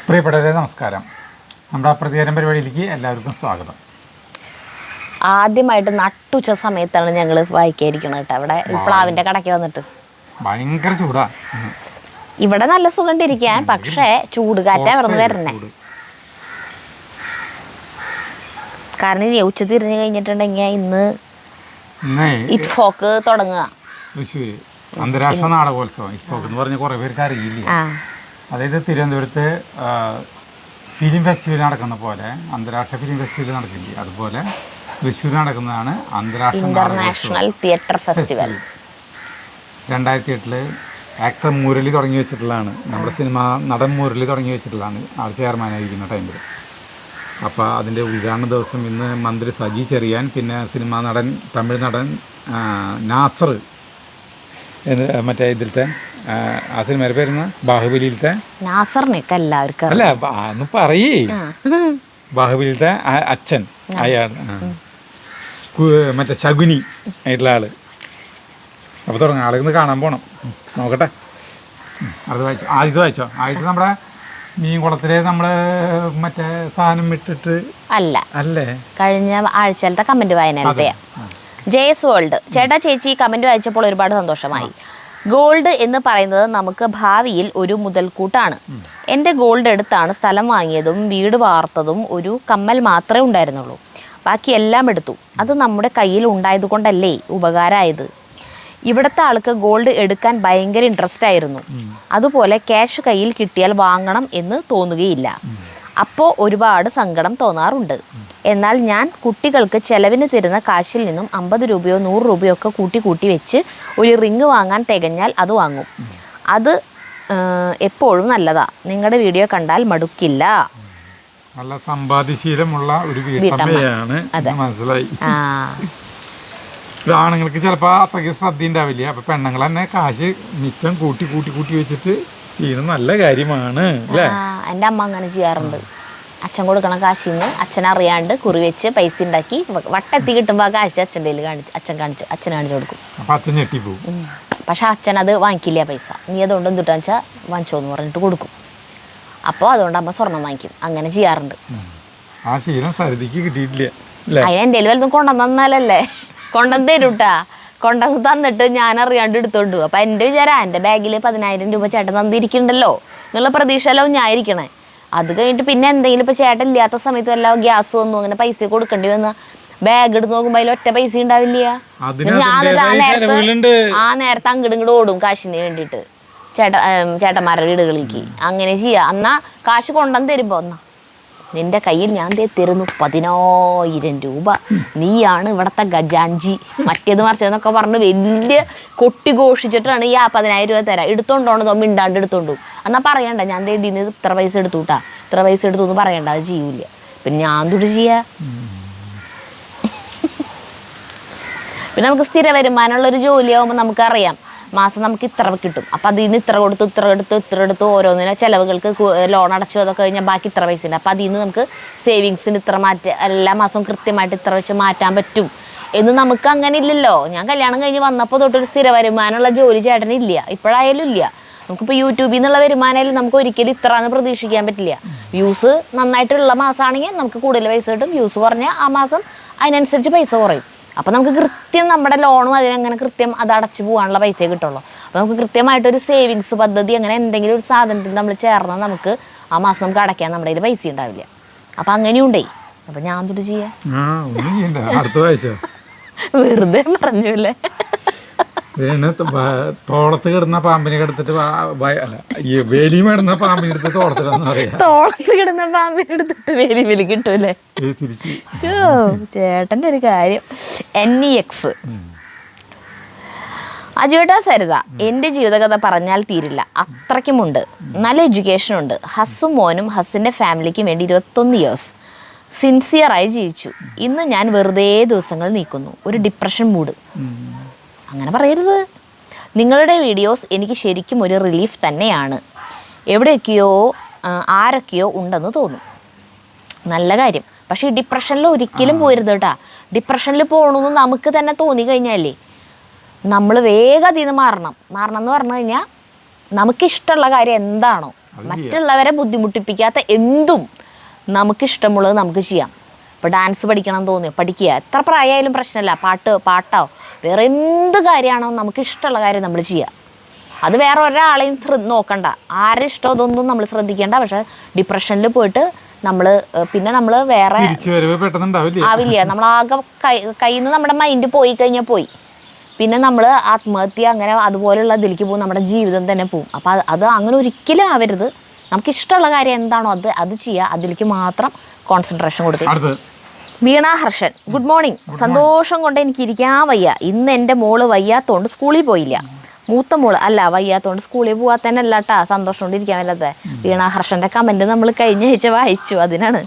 പ്രിയപ്പെട്ടവരെ നമസ്കാരം. നമ്മുടെ പ്രതികാരം പരിപാടിയിലേക്ക് എല്ലാവർക്കും സ്വാഗതം. ആദ്യമായിട്ട് നട്ടുച്ച സമയത്താണ് ഞങ്ങൾ വായിക്കാതിരിക്കണത് കേട്ടോ. അവിടെ പ്ലാവിൻ്റെ കടയ്ക്ക് വന്നിട്ട് ഭയങ്കര ചൂടാ. ഇവിടെ നല്ല സുഖണ്ടിരിക്കാൻ, പക്ഷേ ചൂട് കാറ്റാ അവിടെ വരണേ. കാരണം ഇനി ഉച്ച തിരിഞ്ഞു കഴിഞ്ഞിട്ടുണ്ടെങ്കിൽ ഇന്ന് ഇറ്റ്ഫോക്ക് തുടങ്ങുക. തൃശ്ശൂർ അന്താരാഷ്ട്ര നാടകോത്സവം ഇറ്റ്ഫോക്ക് എന്ന് പറഞ്ഞ കുറേ പേർക്ക് അറിയില്ല. അതായത് തിരുവനന്തപുരത്ത് ഫിലിം ഫെസ്റ്റിവൽ നടക്കുന്ന പോലെ അന്താരാഷ്ട്ര ഫിലിം ഫെസ്റ്റിവൽ നടക്കില്ല, അതുപോലെ തൃശ്ശൂർ നടക്കുന്നതാണ് international theatre festival. 2008 actor Murali തുടങ്ങി വെച്ചിട്ടുള്ളതാണ്. നമ്മുടെ സിനിമ നടൻ മുരളി തുടങ്ങി വെച്ചിട്ടുള്ളതാണ് ആൾ ചെയർമാനായിരിക്കുന്ന ടൈമിൽ. അപ്പോൾ അതിൻ്റെ ഉദ്ഘാടന ദിവസം ഇന്ന് മന്ത്രി സജി ചെറിയാൻ, പിന്നെ സിനിമാ നടൻ തമിഴ് നടൻ നാസർ, മറ്റേ ഇതിലത്തെ ആ സിനിമയുടെ പേരുന്ന ബാഹുബലിയിലത്തെ എല്ലാവർക്കും അല്ല ഒന്ന് പറയേ, ബാഹുബലിയിലത്തെ അച്ഛൻ അയാൾ മറ്റേ ശകുനി ആയിട്ടുള്ള ആള്. അപ്പോൾ തുടങ്ങാം, ആളുകൾ കാണാൻ പോകണം. നോക്കട്ടെ, അത് വായിച്ചോ, ആദ്യത്തെ നമ്മുടെ മീൻകുളത്തിലെ നമ്മള് മറ്റേ സാധനം ഇട്ടിട്ട് അല്ലേ കഴിഞ്ഞ ആഴ്ചയിലത്തെ കമന്റ് വായനയിലത്തെ ജയസ് വേൾഡ്. ചേട്ടാ ചേച്ചി കമന്റ് വായിച്ചപ്പോൾ ഒരുപാട് സന്തോഷമായി. ഗോൾഡ് എന്ന് പറയുന്നത് നമുക്ക് ഭാവിയിൽ ഒരു മുതൽക്കൂട്ടാണ്. എൻ്റെ ഗോൾഡ് എടുത്താണ് സ്ഥലം വാങ്ങിയതും വീട് വാർത്തതും ഒരു കമ്മൽ മാത്രമേ ഉണ്ടായിരുന്നുള്ളൂ. ബാക്കി എല്ലാം എടുത്തു. അത് നമ്മുടെ കയ്യിൽ ഉണ്ടായത് കൊണ്ടല്ലേ ഉപകാരമായത്. ഇവിടുത്തെ ആൾക്ക് ഗോൾഡ് എടുക്കാൻ ഭയങ്കര ഇൻട്രസ്റ്റ് ആയിരുന്നു. അതുപോലെ ക്യാഷ് കയ്യിൽ കിട്ടിയാൽ വാങ്ങണം എന്ന് തോന്നുകയില്ല. അപ്പോൾ ഒരുപാട് സങ്കടം തോന്നാറുണ്ട്. എന്നാൽ ഞാൻ കുട്ടികൾക്ക് ചെലവിന് തരുന്ന കാശിൽ നിന്നും 50 രൂപയോ 100 രൂപയോ ഒക്കെ കൂട്ടി വെച്ച് ഒരു റിങ് വാങ്ങാൻ തികഞ്ഞാൽ അത് വാങ്ങും. അത് എപ്പോഴും നല്ലതാ. നിങ്ങളുടെ വീഡിയോ കണ്ടാൽ മടുക്കില്ല. നല്ല സമ്പാദ്യശീലമുള്ള ഒരു വീട്ടമ്മയാണ്, മനസ്സിലായി. ആണുങ്ങൾക്ക് ചിലപ്പോൾ അത്രയ്ക്ക് ശ്രദ്ധ ഉണ്ടാവില്ല. അപ്പം പെണ്ണുങ്ങൾ തന്നെ കാശ് മിച്ചം കൂട്ടി വെച്ചിട്ട് ചെയ്യുന്നത് നല്ല കാര്യമാണ് അല്ലേ? എൻ്റെ അമ്മ അങ്ങനെ ചെയ്യാറുണ്ട്. അച്ഛൻ കൊടുക്കണ കാശിൽ നിന്ന് അച്ഛനറിയാണ്ട് കുറി വെച്ച് പൈസ ഉണ്ടാക്കി വട്ടെത്തി കിട്ടുമ്പോൾ ആ കാശ് അച്ഛൻ്റെ കയ്യിൽ അച്ഛന് കാണിച്ചു കൊടുക്കും. അപ്പം അച്ഛൻ ഞെട്ടിപ്പോവും. പക്ഷെ അച്ഛൻ അത് വാങ്ങിക്കില്ല പൈസ. നീ അതുകൊണ്ട് എന്തിട്ടാന്ന് വെച്ചാൽ വാങ്ങിച്ചോന്ന് പറഞ്ഞിട്ട് കൊടുക്കും. അപ്പോൾ അതുകൊണ്ട് അമ്മ സ്വർണം വാങ്ങിക്കും. അങ്ങനെ ചെയ്യാറുണ്ട്. ആ ശീലം സരിതിക്ക് കിട്ടിയിട്ടില്ല. അതിന് എൻ്റെ വലുതും കൊണ്ടുവന്നാലല്ലേ കൊണ്ടുവന്ന് തരൂട്ടാ. കൊണ്ടുവന്ന് തന്നിട്ട് ഞാൻ അറിയാണ്ട് എടുത്തോണ്ടു. അപ്പം എൻ്റെ വിചാരം എൻ്റെ ബാഗിൽ 10,000 രൂപ ചേട്ടൻ തന്നിരിക്കണ്ടല്ലോ എന്നുള്ള പ്രതീക്ഷയല്ലോ ഞാൻ ഇരിക്കണേ. അത് കഴിഞ്ഞിട്ട് പിന്നെ എന്തെങ്കിലും ഇപ്പോൾ ചേട്ടൻ ഇല്ലാത്ത സമയത്ത് വല്ല ഗ്യാസ് വന്നു അങ്ങനെ പൈസ കൊടുക്കേണ്ടി വന്ന ബാഗ് എടുത്ത് നോക്കുമ്പോൾ അതിൽ ഒറ്റ പൈസ ഉണ്ടാവില്ല. ആ നേരത്തെ അങ്ങോട്ട് ഓടും കാശിന് വേണ്ടിയിട്ട് ചേട്ടന്മാരുടെ വീടുകളിലേക്ക്. അങ്ങനെ ചെയ്യാം. എന്നാ കാശ് കൊണ്ടുവന്ന് തരുമ്പോൾ എന്നാ നിന്റെ കയ്യിൽ ഞാൻ തരുന്നു 10,000 രൂപ, നീയാണ് ഇവിടുത്തെ ഗജാഞ്ചി, മറ്റേത് മറിച്ചതെന്നൊക്കെ പറഞ്ഞ് വലിയ കൊട്ടിഘോഷിച്ചിട്ടാണ് ഈ 10,000 രൂപ തരാം. എടുത്തോണ്ടോണ്ടോ മിണ്ടാണ്ട് എടുത്തോണ്ടു. എന്നാൽ പറയണ്ട ഞാൻ ഇതിന് ഇത്ര പൈസ എടുത്തുട്ടാ, ഇത്ര പൈസ എടുത്തു എന്ന് പറയണ്ട. അത് ചെയ്യൂല. പിന്നെ ഞാൻ തൊട്ട് ചെയ്യാ. പിന്നെ നമുക്ക് സ്ഥിര വരുമാനമുള്ളൊരു ജോലിയാകുമ്പോൾ നമുക്കറിയാം മാസം നമുക്ക് ഇത്ര കിട്ടും. അപ്പം അതിൽ നിന്ന് ഇത്ര എടുത്ത് ഓരോന്നിനും ചിലവുകൾക്ക് ലോൺ അടച്ചു അതൊക്കെ കഴിഞ്ഞാൽ ബാക്കി ഇത്ര പൈസ ഉണ്ട്. അപ്പം അതിൽ നിന്ന് നമുക്ക് സേവിങ്സിന് ഇത്ര എല്ലാ മാസവും കൃത്യമായിട്ട് ഇത്ര വെച്ച് മാറ്റാൻ പറ്റും എന്ന് നമുക്ക് അങ്ങനെ ഇല്ലല്ലോ. ഞാൻ കല്യാണം കഴിഞ്ഞ് വന്നപ്പോൾ തൊട്ടൊരു സ്ഥിര വരുമാനമുള്ള ജോലി ചേട്ടനില്ല, ഇപ്പോഴായാലും ഇല്ല. നമുക്കിപ്പോൾ യൂട്യൂബിൽ നിന്നുള്ള വരുമാനമായാലും നമുക്ക് ഒരിക്കലും ഇത്രയെന്ന് പ്രതീക്ഷിക്കാൻ പറ്റില്ല. വ്യൂസ് നന്നായിട്ടുള്ള മാസമാണെങ്കിൽ നമുക്ക് കൂടുതൽ പൈസ കിട്ടും. വ്യൂസ് കുറഞ്ഞാൽ ആ മാസം അതിനനുസരിച്ച് പൈസ കുറയും. അപ്പോൾ നമുക്ക് കൃത്യം നമ്മുടെ ലോണും അതിനങ്ങനെ കൃത്യം അത് അടച്ചു പോകാനുള്ള പൈസയെ കിട്ടുള്ളൂ. അപ്പോൾ നമുക്ക് കൃത്യമായിട്ടൊരു സേവിങ്സ് പദ്ധതി അങ്ങനെ എന്തെങ്കിലും ഒരു സാധനത്തിൽ നമ്മൾ ചേർന്നാൽ നമുക്ക് ആ മാസം നമുക്ക് അടയ്ക്കാൻ നമ്മുടെ കയ്യിൽ പൈസ ഉണ്ടാവില്ല. അപ്പം അങ്ങനെയുണ്ടേ. അപ്പം ഞാൻ തൊട്ട് ചെയ്യാം. വെറുതെ പറഞ്ഞല്ലേ. തോളത്ത് കിടന്ന പാമ്പിനെ എടുത്തിട്ട് വേലിമേടുന്ന പാമ്പിനെ എടുത്ത് തോളത്ത് കിടന്ന പാമ്പിനെ എടുത്തിട്ട് വേലി കിട്ടൂലേ? ചേട്ടൻ്റെ ഒരു കാര്യം. NEX അജുവേട്ടാ സരിത, എൻ്റെ ജീവിതകഥ പറഞ്ഞാൽ തീരില്ല, അത്രയ്ക്കുമുണ്ട്. നല്ല എഡ്യൂക്കേഷനുണ്ട്. ഹസ്സും മോനും ഹസ്സിൻ്റെ ഫാമിലിക്കും വേണ്ടി 21 ഇയേഴ്സ് സിൻസിയറായി ജീവിച്ചു. ഇന്ന് ഞാൻ വെറുതെ ദിവസങ്ങൾ നീക്കുന്നു. ഒരു ഡിപ്രഷൻ മൂഡ്. അങ്ങനെ പറയരുത്. നിങ്ങളുടെ വീഡിയോസ് എനിക്ക് ശരിക്കും ഒരു റിലീഫ് തന്നെയാണ്. എവിടെയൊക്കെയോ ആരൊക്കെയോ ഉണ്ടെന്ന് തോന്നും. നല്ല കാര്യം. പക്ഷേ ഈ ഡിപ്രഷനിൽ ഒരിക്കലും പോരുത് കേട്ടോ. ഡിപ്രഷനിൽ പോകണമെന്ന് നമുക്ക് തന്നെ തോന്നി കഴിഞ്ഞാലേ നമ്മൾ വേഗം അതിൽ നിന്ന് മാറണം എന്ന് പറഞ്ഞു കഴിഞ്ഞാൽ നമുക്കിഷ്ടമുള്ള കാര്യം എന്താണോ മറ്റുള്ളവരെ ബുദ്ധിമുട്ടിപ്പിക്കാത്ത എന്തും നമുക്കിഷ്ടമുള്ളത് നമുക്ക് ചെയ്യാം. ഇപ്പോൾ ഡാൻസ് പഠിക്കണം എന്ന് തോന്നിയോ പഠിക്കുക, എത്ര പ്രായമായാലും പ്രശ്നമില്ല. പാട്ടോ വേറെ എന്ത് കാര്യമാണോ നമുക്ക് ഇഷ്ടമുള്ള കാര്യം നമ്മൾ ചെയ്യുക. അത് വേറെ ഒരാളെയും നോക്കണ്ട, ആരുടെ ഇഷ്ടം അതൊന്നും നമ്മൾ ശ്രദ്ധിക്കേണ്ട. പക്ഷെ ഡിപ്രഷനിൽ പോയിട്ട് പിന്നെ നമ്മൾ വേറെ ആവില്ല. നമ്മളാകെ കയ്യിൽ നിന്ന് നമ്മുടെ മൈൻഡ് പോയി കഴിഞ്ഞാൽ പോയി. പിന്നെ നമ്മൾ ആത്മഹത്യ അങ്ങനെ അതുപോലുള്ള ഇതിലേക്ക് പോകും, നമ്മുടെ ജീവിതം തന്നെ പോകും. അപ്പോൾ അത് അങ്ങനെ ഒരിക്കലും ആവരുത്. നമുക്ക് ഇഷ്ടമുള്ള കാര്യം എന്താണോ അത് ചെയ്യുക, അതിലേക്ക് മാത്രം കോൺസെൻട്രേഷൻ കൊടുക്കുക. വീണ ഹർഷൻ, ഗുഡ് മോർണിംഗ്. സന്തോഷം കൊണ്ട് എനിക്ക് ഇരിക്കാൻ വയ്യ. ഇന്ന് എൻ്റെ മോള് വയ്യാത്തോണ്ട് സ്കൂളിൽ പോയില്ല. മൂത്ത മോള് അല്ല വയ്യാത്തോണ്ട് സ്കൂളിൽ പോകാത്തന്നെ അല്ലാട്ടാ സന്തോഷം കൊണ്ട് ഇരിക്കാൻ വല്ലാതെ. വീണ ഹർഷൻ്റെ കമൻറ്റ് നമ്മൾ കഴിഞ്ഞ ആഴ്ച വായിച്ചു, അതിനാണ്.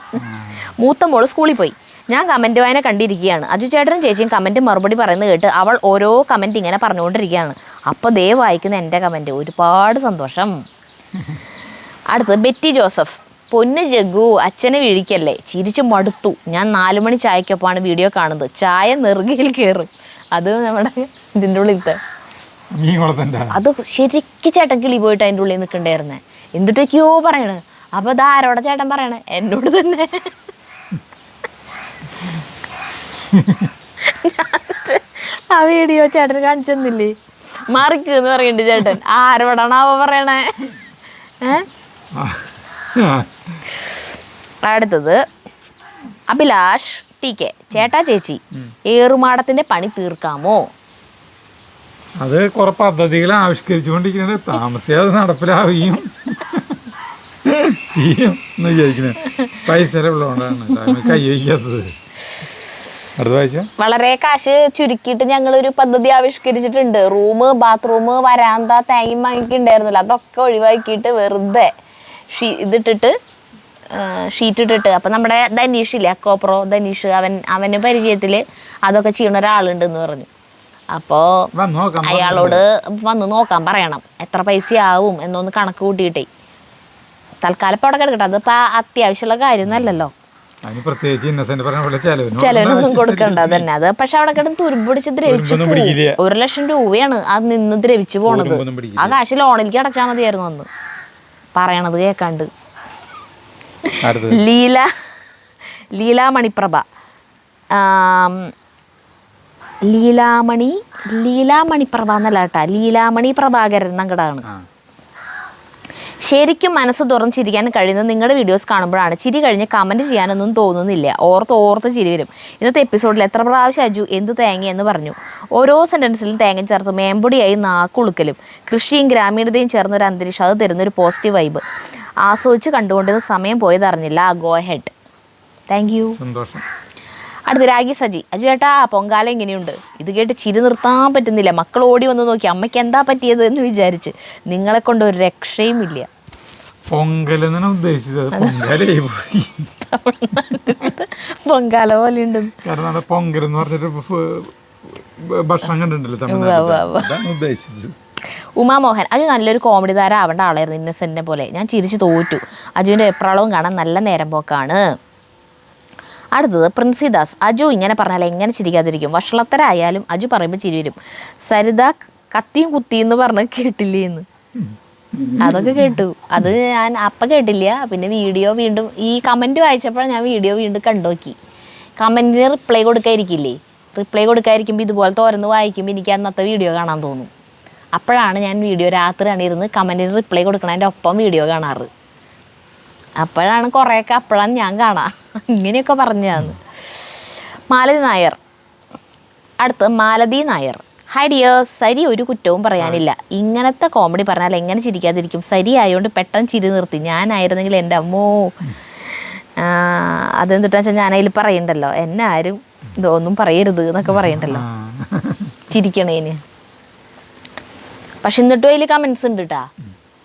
മൂത്ത മോള് സ്കൂളിൽ പോയി. ഞാൻ കമൻറ്റ് വായന കണ്ടിരിക്കുകയാണ്. അജു ചേട്ടനും ചേച്ചിയും കമൻറ്റ് മറുപടി പറയുന്നത് കേട്ട് അവൾ ഓരോ കമൻറ്റ് ഇങ്ങനെ പറഞ്ഞുകൊണ്ടിരിക്കുകയാണ്. അപ്പോൾ ദേ വായിക്കുന്ന എൻ്റെ കമൻറ്റ്, ഒരുപാട് സന്തോഷം. അടുത്തത് ബെറ്റി ജോസഫ്, പൊന്ന് ജഗ്ഗു അച്ഛനെ വീഴിക്കല്ലേ, ചിരിച്ചു മടുത്തു. ഞാൻ 4 മണി ചായക്കൊപ്പമാണ് വീഡിയോ കാണുന്നത്. ചായ നെറുകയിൽ കയറും. അത് നമ്മുടെ ഇതിൻ്റെ ഉള്ളിലത്തെ അത് ശരിക്കും ചേട്ടൻ കിളി പോയിട്ട് അതിൻ്റെ ഉള്ളിൽ നിൽക്കണ്ടായിരുന്നേ. എന്നിട്ടൊക്കെയോ പറയണ്. അപ്പോൾ അത് ആരോടെ ചേട്ടൻ പറയണേ? എന്നോട് തന്നെ. ആ വീഡിയോ ചേട്ടൻ കാണിച്ചൊന്നില്ലേ? മറിക്ക് എന്ന് പറയുന്നുണ്ട് ചേട്ടൻ. ആരോടാണ് അവ പറയണേ? അടുത്തത് അഭിലാഷ് ടി കെ, ചേട്ടാ ചേച്ചി ഏറുമാടത്തിന്റെ പണി തീർക്കാമോ? അത് കുറെ പദ്ധതികൾ ആവിഷ്കരിച്ചുകൊണ്ടിരിക്കുന്നത്, താമസിയാതെ നടപ്പിലാവുകയും ചെയ്യും എന്ന് വിചാരിക്കുന്നത്. പൈസ ഉള്ളതുകൊണ്ടാണ് കൈ വയ്ക്കാത്തത്. അടുത്ത ആഴ്ച വളരെ കാശ് ചുരുക്കിയിട്ട് ഞങ്ങളൊരു പദ്ധതി ആവിഷ്കരിച്ചിട്ടുണ്ട്. ബാത്റൂം വരാന്ത തേങ്ങ വാങ്ങിക്കുണ്ടായിരുന്നില്ല, അതൊക്കെ ഒഴിവാക്കിയിട്ട് വെറുതെ ഇതിട്ടിട്ട് ഷീറ്റ് ഇട്ടിട്ട്. അപ്പം നമ്മുടെ ധനീഷ് ഇല്ലേ, അക്കോപ്രോ ധനീഷ്, അവന് പരിചയത്തിൽ അതൊക്കെ ചെയ്യുന്ന ഒരാളുണ്ടെന്ന് പറഞ്ഞു. അപ്പോൾ അയാളോട് വന്ന് നോക്കാൻ പറയണം, എത്ര പൈസയാവും എന്നൊന്ന് കണക്ക് കൂട്ടിയിട്ടേ. തൽക്കാലം ഇപ്പോൾ അവിടെ കിടക്കട്ടെ, അതിപ്പോൾ അത്യാവശ്യമുള്ള കാര്യമൊന്നുമല്ലല്ലോ. ചെലവിനൊന്നും കൊടുക്കണ്ട തന്നെ. അത് പക്ഷെ അവിടെ കിടന്ന് തുരുമ്പിടിച്ച് ദ്രവിച്ചു പോകും. 1 ലക്ഷം രൂപയാണ് അത് നിന്ന് ദ്രവിച്ചു പോണത്. ആ കാശ് ലോണിലേക്ക് അടച്ചാൽ മതിയായിരുന്നു അന്ന്. പറയണത് കേൾക്കാണ്ട്. ലീല മണിപ്രഭ, ലീലാമണിപ്രഭ എന്നല്ല കേട്ടാ, ലീലാമണി പ്രഭാകരൻ നങ്കടാണ്. ശരിക്കും മനസ്സ് തുറന്നിരിക്കാൻ കഴിയുന്നത് നിങ്ങളുടെ വീഡിയോസ് കാണുമ്പോഴാണ്. ചിരി കഴിഞ്ഞ് കമൻറ്റ് ചെയ്യാനൊന്നും തോന്നുന്നില്ല. ഓർത്ത് ചിരി വരും. ഇന്നത്തെ എപ്പിസോഡിൽ എത്ര പ്രാവശ്യം അജു എന്ത് തേങ്ങ എന്ന് പറഞ്ഞു. ഓരോ സെൻറ്റൻസിലും തേങ്ങ ചേർത്ത് മേമ്പൊടിയായി നാക്കുളുക്കലും കൃഷിയും ഗ്രാമീണതയും ചേർന്നൊരു അന്തരീക്ഷം, അത് തരുന്നൊരു പോസിറ്റീവ് വൈബ്. ആസ്വദിച്ച് കണ്ടുകൊണ്ടിരുന്ന സമയം പോയതറിഞ്ഞില്ല. Go ahead. Thank you. സന്തോഷം. അടുത്ത് രാഗി സജി, അജു ചേട്ടാ പൊങ്കാല എങ്ങനെയുണ്ട്? ഇത് കേട്ട് ചിരി നിർത്താൻ പറ്റുന്നില്ല. മക്കൾ ഓടി വന്ന് നോക്കി അമ്മയ്ക്ക് എന്താ പറ്റിയത് എന്ന് വിചാരിച്ച്. നിങ്ങളെ കൊണ്ട് ഒരു രക്ഷയും ഇല്ല. പൊങ്കൽ പൊങ്കാല പോലെ ഉണ്ട്. പൊങ്കൽ എന്ന് പറഞ്ഞിട്ട് ഭക്ഷണം കണ്ടിട്ടുണ്ടല്ലോ. ഉമാമോഹൻ, അജു നല്ലൊരു കോമഡി താരം ആവേണ്ട ആളായിരുന്നു, ഇന്നസെന്റിനെ പോലെ. ഞാൻ ചിരിച്ചു തോറ്റു. അജുവിൻ്റെ എപ്രാളവും കാണാൻ നല്ല നേരം പോക്കാണ്. അടുത്തത് പ്രിൻസിദാസ്, അജു ഇങ്ങനെ പറഞ്ഞാൽ എങ്ങനെ ചിരിക്കാതിരിക്കും? വഷളത്തരായാലും അജു പറയുമ്പോൾ ചിരി വരും. സരിത കത്തിയും കുത്തിയെന്ന് പറഞ്ഞ് കേട്ടില്ലേന്ന്. അതൊക്കെ കേട്ടു. അത് ഞാൻ അപ്പം കേട്ടില്ല. പിന്നെ വീഡിയോ വീണ്ടും ഈ കമൻറ്റ് വായിച്ചപ്പോൾ ഞാൻ വീഡിയോ വീണ്ടും കണ്ടുനോക്കി. കമൻറ്റിന് റിപ്ലൈ കൊടുക്കാതിരിക്കില്ലേ? റിപ്ലൈ കൊടുക്കാതിരിക്കുമ്പോൾ ഇതുപോലെ തുറന്ന് വായിക്കുമ്പോൾ എനിക്ക് അന്നത്തെ വീഡിയോ കാണാൻ തോന്നും. അപ്പോഴാണ് ഞാൻ വീഡിയോ രാത്രിയാണ് ഇരുന്ന് കമൻറ്റിന് റിപ്ലൈ കൊടുക്കണതിൻ്റെ ഒപ്പം വീഡിയോ കാണാറ്. അപ്പോഴാണ് കുറേയൊക്കെ അപ്പോഴാണ് ഞാൻ കാണാം. ഇങ്ങനെയൊക്കെ പറഞ്ഞാന്ന്. മാലതി നായർ, അടുത്ത് മാലതി നായർ, ഹൈ ഡിയേഴ്സ്. സരി ഒരു കുറ്റവും പറയാനില്ല. ഇങ്ങനത്തെ കോമഡി പറഞ്ഞാൽ എങ്ങനെ ചിരിക്കാതിരിക്കും? സരി ആയതുകൊണ്ട് പെട്ടെന്ന് ചിരി നിർത്തി. ഞാനായിരുന്നെങ്കിൽ എൻ്റെ അമ്മോ. അതെന്തിട്ടാ വെച്ചാൽ ഞാനതിൽ പറയണ്ടല്ലോ, എന്നെ ആരും ഇതൊന്നും പറയരുത് എന്നൊക്കെ പറയണ്ടല്ലോ ചിരിക്കണേന്. പക്ഷെ എന്നിട്ടും അതിൽ കമൻസ് ഉണ്ട് കേട്ടാ,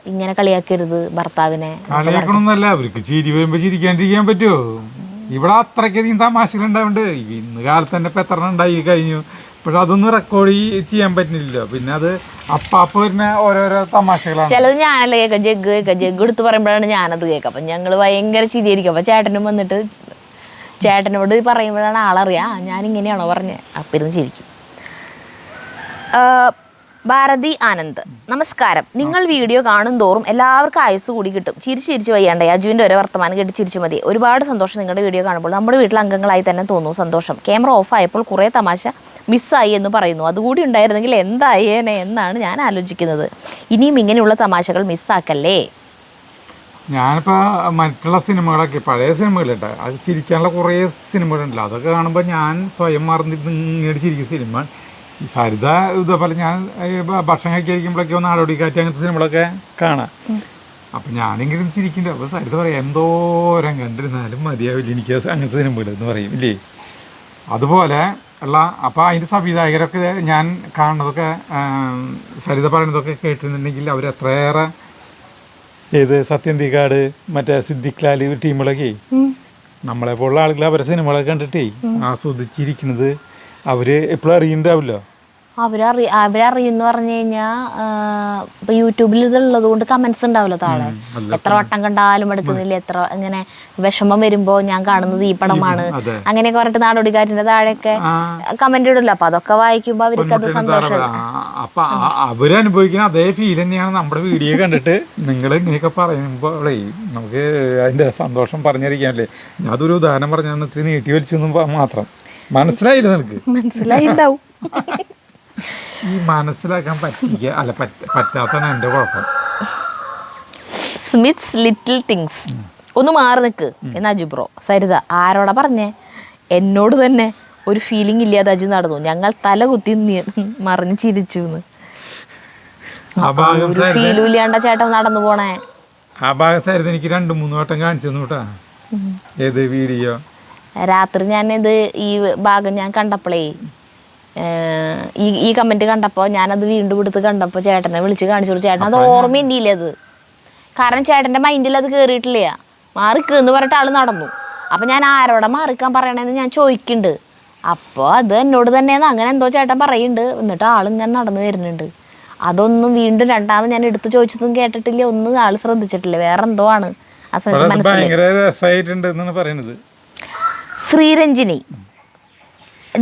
ഇങ്ങനെ കളിയാക്കരുത് ഭർത്താവിനെ. കളിയാക്കണമെന്നല്ല, അവർക്ക് ചിരി വരുമ്പോ ചിരിക്കാണ്ടിരിക്കാൻ പറ്റുമോ? ഇവിടെ അത്രയ്ക്കധികം തമാശകളുണ്ടാവുണ്ട്. ഇന്ന് കാലത്ത് തന്നെ ഇപ്പം എത്ര ഉണ്ടായി കഴിഞ്ഞു. പക്ഷെ അതൊന്നും റെക്കോർഡ് ചെയ്യാൻ പറ്റുന്നില്ല. പിന്നെ അത് അപ്പാപ്പ വരുന്ന ഓരോരോ തമാശകളാണ്. ചിലത് ഞാനല്ല കേൾക്കാം, ജഗ്ഗ് എടുത്ത് പറയുമ്പോഴാണ് ഞാനത് കേൾക്കാം. അപ്പം ഞങ്ങൾ ഭയങ്കര ചിരിയായിരിക്കും. അപ്പം ചേട്ടനും വന്നിട്ട് ചേട്ടനോട് പറയുമ്പോഴാണ് ആളറിയാം ഞാനിങ്ങനെയാണോ പറഞ്ഞത്. അപ്പം ഇരുന്ന് ചിരിക്കും. ഭാരതി ആനന്ദ്, നമസ്കാരം. നിങ്ങൾ വീഡിയോ കാണും തോറും എല്ലാവർക്കും ആയുസ് കൂടി കിട്ടും. ചിരിച്ച് വയ്യാണ്ടേ. അജുവിൻ്റെ ഒരു വർത്തമാനം കേട്ട് ചിരിച്ചു മതി. ഒരുപാട് സന്തോഷം നിങ്ങളുടെ വീഡിയോ കാണുമ്പോൾ. നമ്മുടെ വീട്ടിലെ അംഗങ്ങളായി തന്നെ തോന്നുന്നു സന്തോഷം. ക്യാമറ ഓഫ് ആയപ്പോൾ കുറേ തമാശ മിസ്സായി എന്ന് പറയുന്നു. അതുകൂടി ഉണ്ടായിരുന്നെങ്കിൽ എന്തായേനെ എന്നാണ് ഞാൻ ആലോചിക്കുന്നത്. ഇനിയും ഇങ്ങനെയുള്ള തമാശകൾ മിസ്സാക്കല്ലേ. ഞാനിപ്പോൾ മറ്റുള്ള സിനിമകളൊക്കെ പഴയ സിനിമകളുണ്ട്, അത് ചിരിക്കാനുള്ള കുറേ സിനിമകളുണ്ടല്ലോ, അതൊക്കെ കാണുമ്പോൾ ഞാൻ സ്വയം മറന്നിട്ട് ഇങ്ങോട്ട് ചിരിക്കുന്ന സിനിമ ഈ സരിത ഇതേപോലെ ഞാൻ ഭക്ഷണം കഴിക്കുമ്പോഴൊക്കെ നാടോടിക്കാറ്റ് അങ്ങനത്തെ സിനിമകളൊക്കെ കാണാം. അപ്പം ഞാനെങ്കിലും ചിരിക്കുന്നുണ്ട്. അപ്പോൾ സരിത പറയാം എന്തോരം കണ്ടിരുന്നാലും മതിയാവില്ല എനിക്ക് അങ്ങനത്തെ സിനിമകൾ എന്ന് പറയും ഇല്ലേ. അതുപോലെ ഉള്ള അപ്പോൾ അതിൻ്റെ സംവിധായകരൊക്കെ ഞാൻ കാണുന്നതൊക്കെ സരിത പറയുന്നതൊക്കെ കേട്ടിരുന്നുണ്ടെങ്കിൽ അവർ എത്രയേറെ ഏത് സത്യന്തിക്കാട് മറ്റേ സിദ്ദിഖ് ലാൽ ടീമുകളൊക്കെ നമ്മളെ പോലുള്ള ആളുകൾ അവരെ സിനിമകളൊക്കെ കണ്ടിട്ടേ ആസ്വദിച്ചിരിക്കുന്നത് അവർ എപ്പോഴും അറിയുന്നുണ്ടാവില്ലോ. അവരറിയുന്ന പറഞ്ഞു കഴിഞ്ഞാൽ ഇപ്പൊ യൂട്യൂബിൽ ഇതുള്ളത് കൊണ്ട് കമന്റ്സ് ഉണ്ടാവില്ല താഴെ. എത്ര വട്ടം കണ്ടാലും എടുക്കുന്നില്ല, എത്ര ഇങ്ങനെ വിഷമം വരുമ്പോ ഞാൻ കാണുന്നത് ഈ പടമാണ് അങ്ങനെയൊക്കെ പറഞ്ഞിട്ട് നാടോടിക്കാറ്റിന്റെ താഴെയൊക്കെ കമന്റ് ഇടില്ല. അപ്പൊ അതൊക്കെ വായിക്കുമ്പോ അവർക്ക് അത് സന്തോഷം. അപ്പൊ അവരനുഭവിക്കുന്ന അതേ ഫീൽ തന്നെയാണ് നമ്മുടെ വീഡിയോ കണ്ടിട്ട് നിങ്ങൾ ഇങ്ങനെയൊക്കെ പറയുമ്പോഴേ നമുക്ക് അതിന്റെ സന്തോഷം പറഞ്ഞിരിക്കാനല്ലേ. ഞാൻ അതൊരു ഉദാഹരണം പറഞ്ഞാൽ ഇത്തിരി നീട്ടി വലിച്ചു മാത്രം. മനസ്സിലായില്ല നിനക്ക്? മനസ്സിലായിണ്ടാവും. ഈ മനസ്സിലാക്കാൻ പറ്റാത്തതാണ് എൻ്റെ കുഴപ്പം. സ്മിത്സ് ലിറ്റിൽ തിങ്സ്, ഒന്ന് മാറി നിൽക്ക് എന്നാ അജു ബ്രോ. സരിത ആരോടാ പറഞ്ഞേ? എന്നോട് തന്നെ. ഒരു ഫീലിംഗ് ഇല്ലാതെ അജു നടന്നു. ഞങ്ങൾ തല കുത്തി മറിഞ്ഞ് ചിരിച്ചു. ഫീലും ഇല്ലാണ്ട ചേട്ടൻ നടന്നു പോണേ. ആ ഭാഗം സരിത എനിക്ക് 2-3 വട്ടം കാണിച്ചു തന്നു കേട്ടാ. ഏത് വീഡിയോ? രാത്രി ഞാനിത് ഈ ഭാഗം ഞാൻ കണ്ടപ്പോഴേ ഈ കമന്റ് കണ്ടപ്പോൾ ഞാനത് വീണ്ടും എടുത്ത് കണ്ടപ്പോൾ ചേട്ടനെ വിളിച്ച് കാണിച്ചു. ചേട്ടൻ അത് ഓർമ്മയില്ല അത്. കാരണം ചേട്ടൻ്റെ മൈൻഡിൽ അത് കയറിയിട്ടില്ല. മാറിക്ക് എന്ന് പറഞ്ഞിട്ട് ആൾ നടന്നു. അപ്പം ഞാൻ ആരോടെ മാറിക്കാൻ പറയണേന്ന് ഞാൻ ചോദിക്കുന്നുണ്ട്. അപ്പോൾ അത് എന്നോട് തന്നെയാണ് അങ്ങനെ എന്തോ ചേട്ടൻ പറയുന്നുണ്ട്. എന്നിട്ട് ആളിങ്ങനെ നടന്നു വരുന്നുണ്ട്. അതൊന്നും വീണ്ടും രണ്ടാമത് ഞാൻ എടുത്ത് ചോദിച്ചതും കേട്ടിട്ടില്ല, ഒന്നും ആൾ ശ്രദ്ധിച്ചിട്ടില്ല. വേറെ എന്തോ ആണ് ആ സമയത്ത് മനസ്സിലായി. ശ്രീരഞ്ജിനി,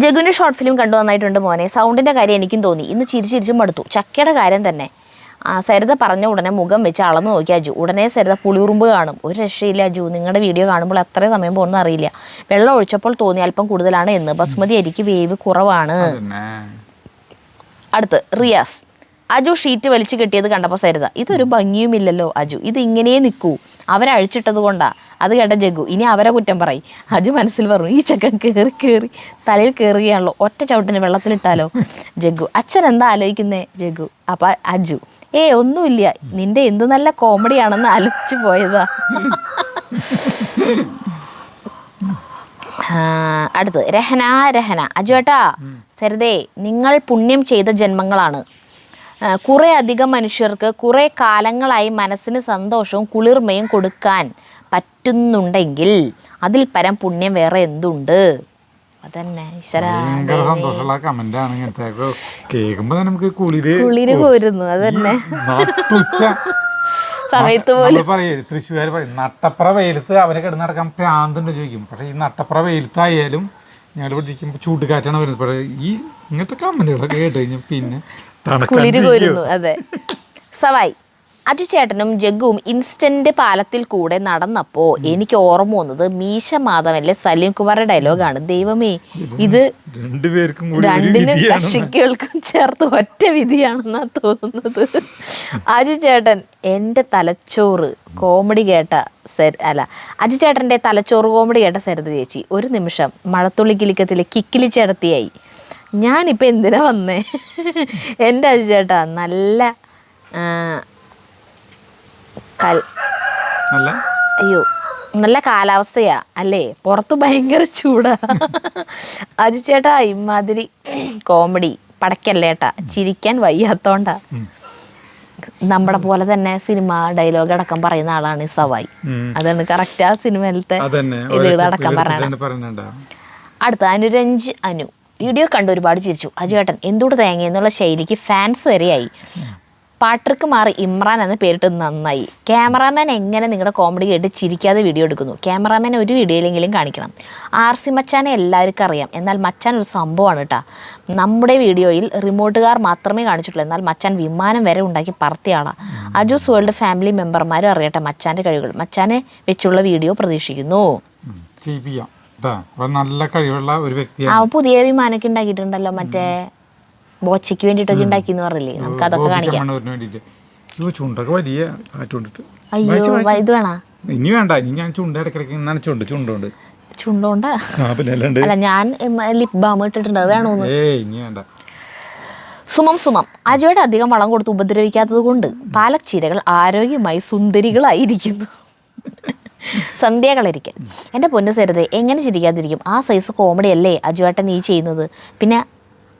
ജഗുവിൻ്റെ ഷോർട്ട് ഫിലിം കണ്ടു, നന്നായിട്ടുണ്ട് മോനെ. സൗണ്ടിൻ്റെ കാര്യം എനിക്കും തോന്നി. ഇന്ന് ചിരിച്ചും മടുത്തു. ചക്കയുടെ കാര്യം തന്നെ. സരിത പറഞ്ഞ ഉടനെ മുഖം വെച്ച് അളന്ന് നോക്കി അജു. ഉടനെ സരിത പുളിയുറുമ്പ് കാണും. ഒരു രക്ഷയില്ല അജു, നിങ്ങളുടെ വീഡിയോ കാണുമ്പോൾ അത്ര സമയം പോകുന്ന അറിയില്ല. വെള്ളം ഒഴിച്ചപ്പോൾ തോന്നി അല്പം കൂടുതലാണ് എന്ന്. ബസുമതി അരിക്ക് വേവ് കുറവാണ്. അടുത്ത് റിയാസ്, അജു ഷീറ്റ് വലിച്ചു കെട്ടിയത് കണ്ടപ്പോൾ സരിത ഇതൊരു ഭംഗിയുമില്ലല്ലോ അജു, ഇത് ഇങ്ങനെ നിൽക്കൂ, അവരഴിച്ചിട്ടത് കൊണ്ടാ. അത് കേട്ട ജഗു ഇനി അവരെ കുറ്റം പറയും. അജു മനസ്സിൽ പറഞ്ഞു ഈ ചക്കൻ കയറി തലയിൽ കയറുകയാണല്ലോ, ഒറ്റ ചവിട്ടിന് വെള്ളത്തിലിട്ടാലോ. ജഗു അച്ഛൻ എന്താ ആലോചിക്കുന്നേ? ജഗു അപ്പൊ അജു ഒന്നുമില്ല, നിന്റെ എന്ത് നല്ല കോമഡിയാണെന്ന് ആലോചിച്ചു പോയതാ. അടുത്ത് രഹന, അജു ഏട്ടാ സരിതേ നിങ്ങൾ പുണ്യം ചെയ്ത ജന്മങ്ങളാണ്. കുറേ അധികം മനുഷ്യർക്ക് കുറേ കാലങ്ങളായി മനസ്സിന് സന്തോഷവും കുളിർമയും കൊടുക്കാൻ പറ്റുന്നുണ്ടെങ്കിൽ അതിൽ പരം പുണ്യം വേറെ എന്തുണ്ട്? അതന്നെ സന്തോഷമുള്ള കമന്റാണ്. ഇങ്ങനത്തെ കേൾക്കുമ്പോ നമുക്ക് കുളിര് പോരുന്നു. അതന്നെ സമയത്ത് പോലും തൃശ്ശൂർ പറയും നട്ടപ്ര വെയിലത്ത് അവരെ കിടന്ന് നടക്കാൻ പ്രാന്തുണ്ട് ചോദിക്കും. പക്ഷെ ഈ നട്ടപ്ര വെയിലത്തായാലും ഞങ്ങൾ പഠിക്കുമ്പോൾ ചൂട്ടുകാറ്റാണ് വരുന്നത്. ഈ ഇങ്ങനത്തെ കമന്റുകളൊക്കെ കേട്ട് കഴിഞ്ഞാൽ പിന്നെ കുളിര് കോരുന്നു. അതെ. സവായ്, അജു ചേട്ടനും ജഗ്ഗുവും ഇൻസ്റ്റന്റ് പാലത്തിൽ കൂടെ നടന്നപ്പോൾ എനിക്ക് ഓർമ്മ വന്നത് മീശ മാധവനിലെ സലീം കുമാറിന്റെ ഡയലോഗാണ്. ദൈവമേ, ഇത് രണ്ടിനും കക്ഷികൾക്കും ചേർത്ത് ഒറ്റ വിധിയാണെന്നാ തോന്നുന്നത്. അജു ചേട്ടൻ എൻ്റെ തലച്ചോറ് കോമഡി കേട്ട അജു ചേട്ടൻ്റെ തലച്ചോറ് കോമഡി കേട്ട സരിത ചേച്ചി ഒരു നിമിഷം മഴത്തുള്ളി കിലിക്കത്തിലെ കിക്കിലി ചേട്ടത്തിയായി. ഞാനിപ്പോൾ എന്തിനാ വന്നേ? എൻ്റെ അജു ചേട്ടാ നല്ല നല്ല കാലാവസ്ഥയാ അല്ലേ? പുറത്ത് ഭയങ്കര ചൂടാ. അജു ചേട്ടാ ഇമാതിരി കോമഡി പടക്കല്ലേട്ടാ, ചിരിക്കാൻ വയ്യാത്തോണ്ടാ. നമ്മുടെ പോലെ തന്നെ സിനിമ ഡയലോഗ് അടക്കം പറയുന്ന ആളാണ് സവായി. അതാണ് കറക്റ്റ് ആ സിനിമയിലത്തെ ഇതടക്കം പറയണ. അടുത്ത അനുരഞ്ജ് അനു, വീഡിയോ കണ്ട് ഒരുപാട് ചിരിച്ചു. അജു ചേട്ടൻ എന്തുകൊണ്ട് തേങ്ങ എന്നുള്ള ശൈലിക്ക് ഫാൻസ് വരെയായി. പാട്രിക്ക് മാറി ഇമ്രാൻ എന്ന പേരിട്ട് നന്നായി. ക്യാമറാമാൻ എങ്ങനെ നിങ്ങളുടെ കോമഡി കേട്ട് ചിരിക്കാതെ വീഡിയോ എടുക്കുന്നു? ക്യാമറാമാൻ ഒരു വീഡിയോയിലെങ്കിലും കാണിക്കണം. RC മച്ചാനെ എല്ലാവർക്കും അറിയാം, എന്നാൽ മച്ചാൻ ഒരു സംഭവമാണ് കേട്ടോ. നമ്മുടെ വീഡിയോയിൽ റിമോട്ടുകാർ മാത്രമേ കാണിച്ചിട്ടുള്ളൂ, എന്നാൽ മച്ചാൻ വിമാനം വരെ ഉണ്ടാക്കി പറത്തിയ ആളാണ്. അജൂസ് വേൾഡ് ഫാമിലി മെമ്പർമാരും അറിയട്ടെ മച്ചാൻ്റെ കഴിവുകൾ. മച്ചാനെ വെച്ചുള്ള വീഡിയോ പ്രതീക്ഷിക്കുന്നു. നല്ല കഴിവുള്ള ഒരു വ്യക്തിയാണ്. അവൻ പുതിയ വിമാനമൊക്കെ ഉണ്ടാക്കിയിട്ടുണ്ടല്ലോ, മറ്റേ ബോച്ചയ്ക്ക് വേണ്ടിയിട്ടൊക്കെ ഉണ്ടാക്കിന്ന് പറഞ്ഞില്ലേ, നമുക്ക് അതൊക്കെ കാണിക്കാം. ചുണ്ടൊക്കെ വലിയ കാറ്റുകൊണ്ടിട്ട്. അയ്യോ ഇത് വേണ ഇനി വേണ്ട, ഇനി ഞാൻ ചുണ്ട ഇടക്കിടക്ക് നനച്ചുണ്ട്. ചുണ്ടോണ്ട അല്ല, ഞാൻ ലിപ് ബാം ഇട്ടിട്ടുണ്ട്, അത് വേണോന്ന്. ഇനി വേണ്ട. സുമം അജയുടെ അധികം വളം കൊടുത്ത് ഉപദ്രവിക്കാത്തത് കൊണ്ട് പാലച്ചീരകൾ ആരോഗ്യമായി സുന്ദരികളായിരിക്കുന്നു. സന്ധ്യകളരിക്കൽ. എൻ്റെ പൊന്നു സരിതേ, എങ്ങനെ ചിരിക്കാതിരിക്കും? ആ സൈസ് കോമഡി അല്ലേ അജുവേട്ടൻ നീ ചെയ്യുന്നത്? പിന്നെ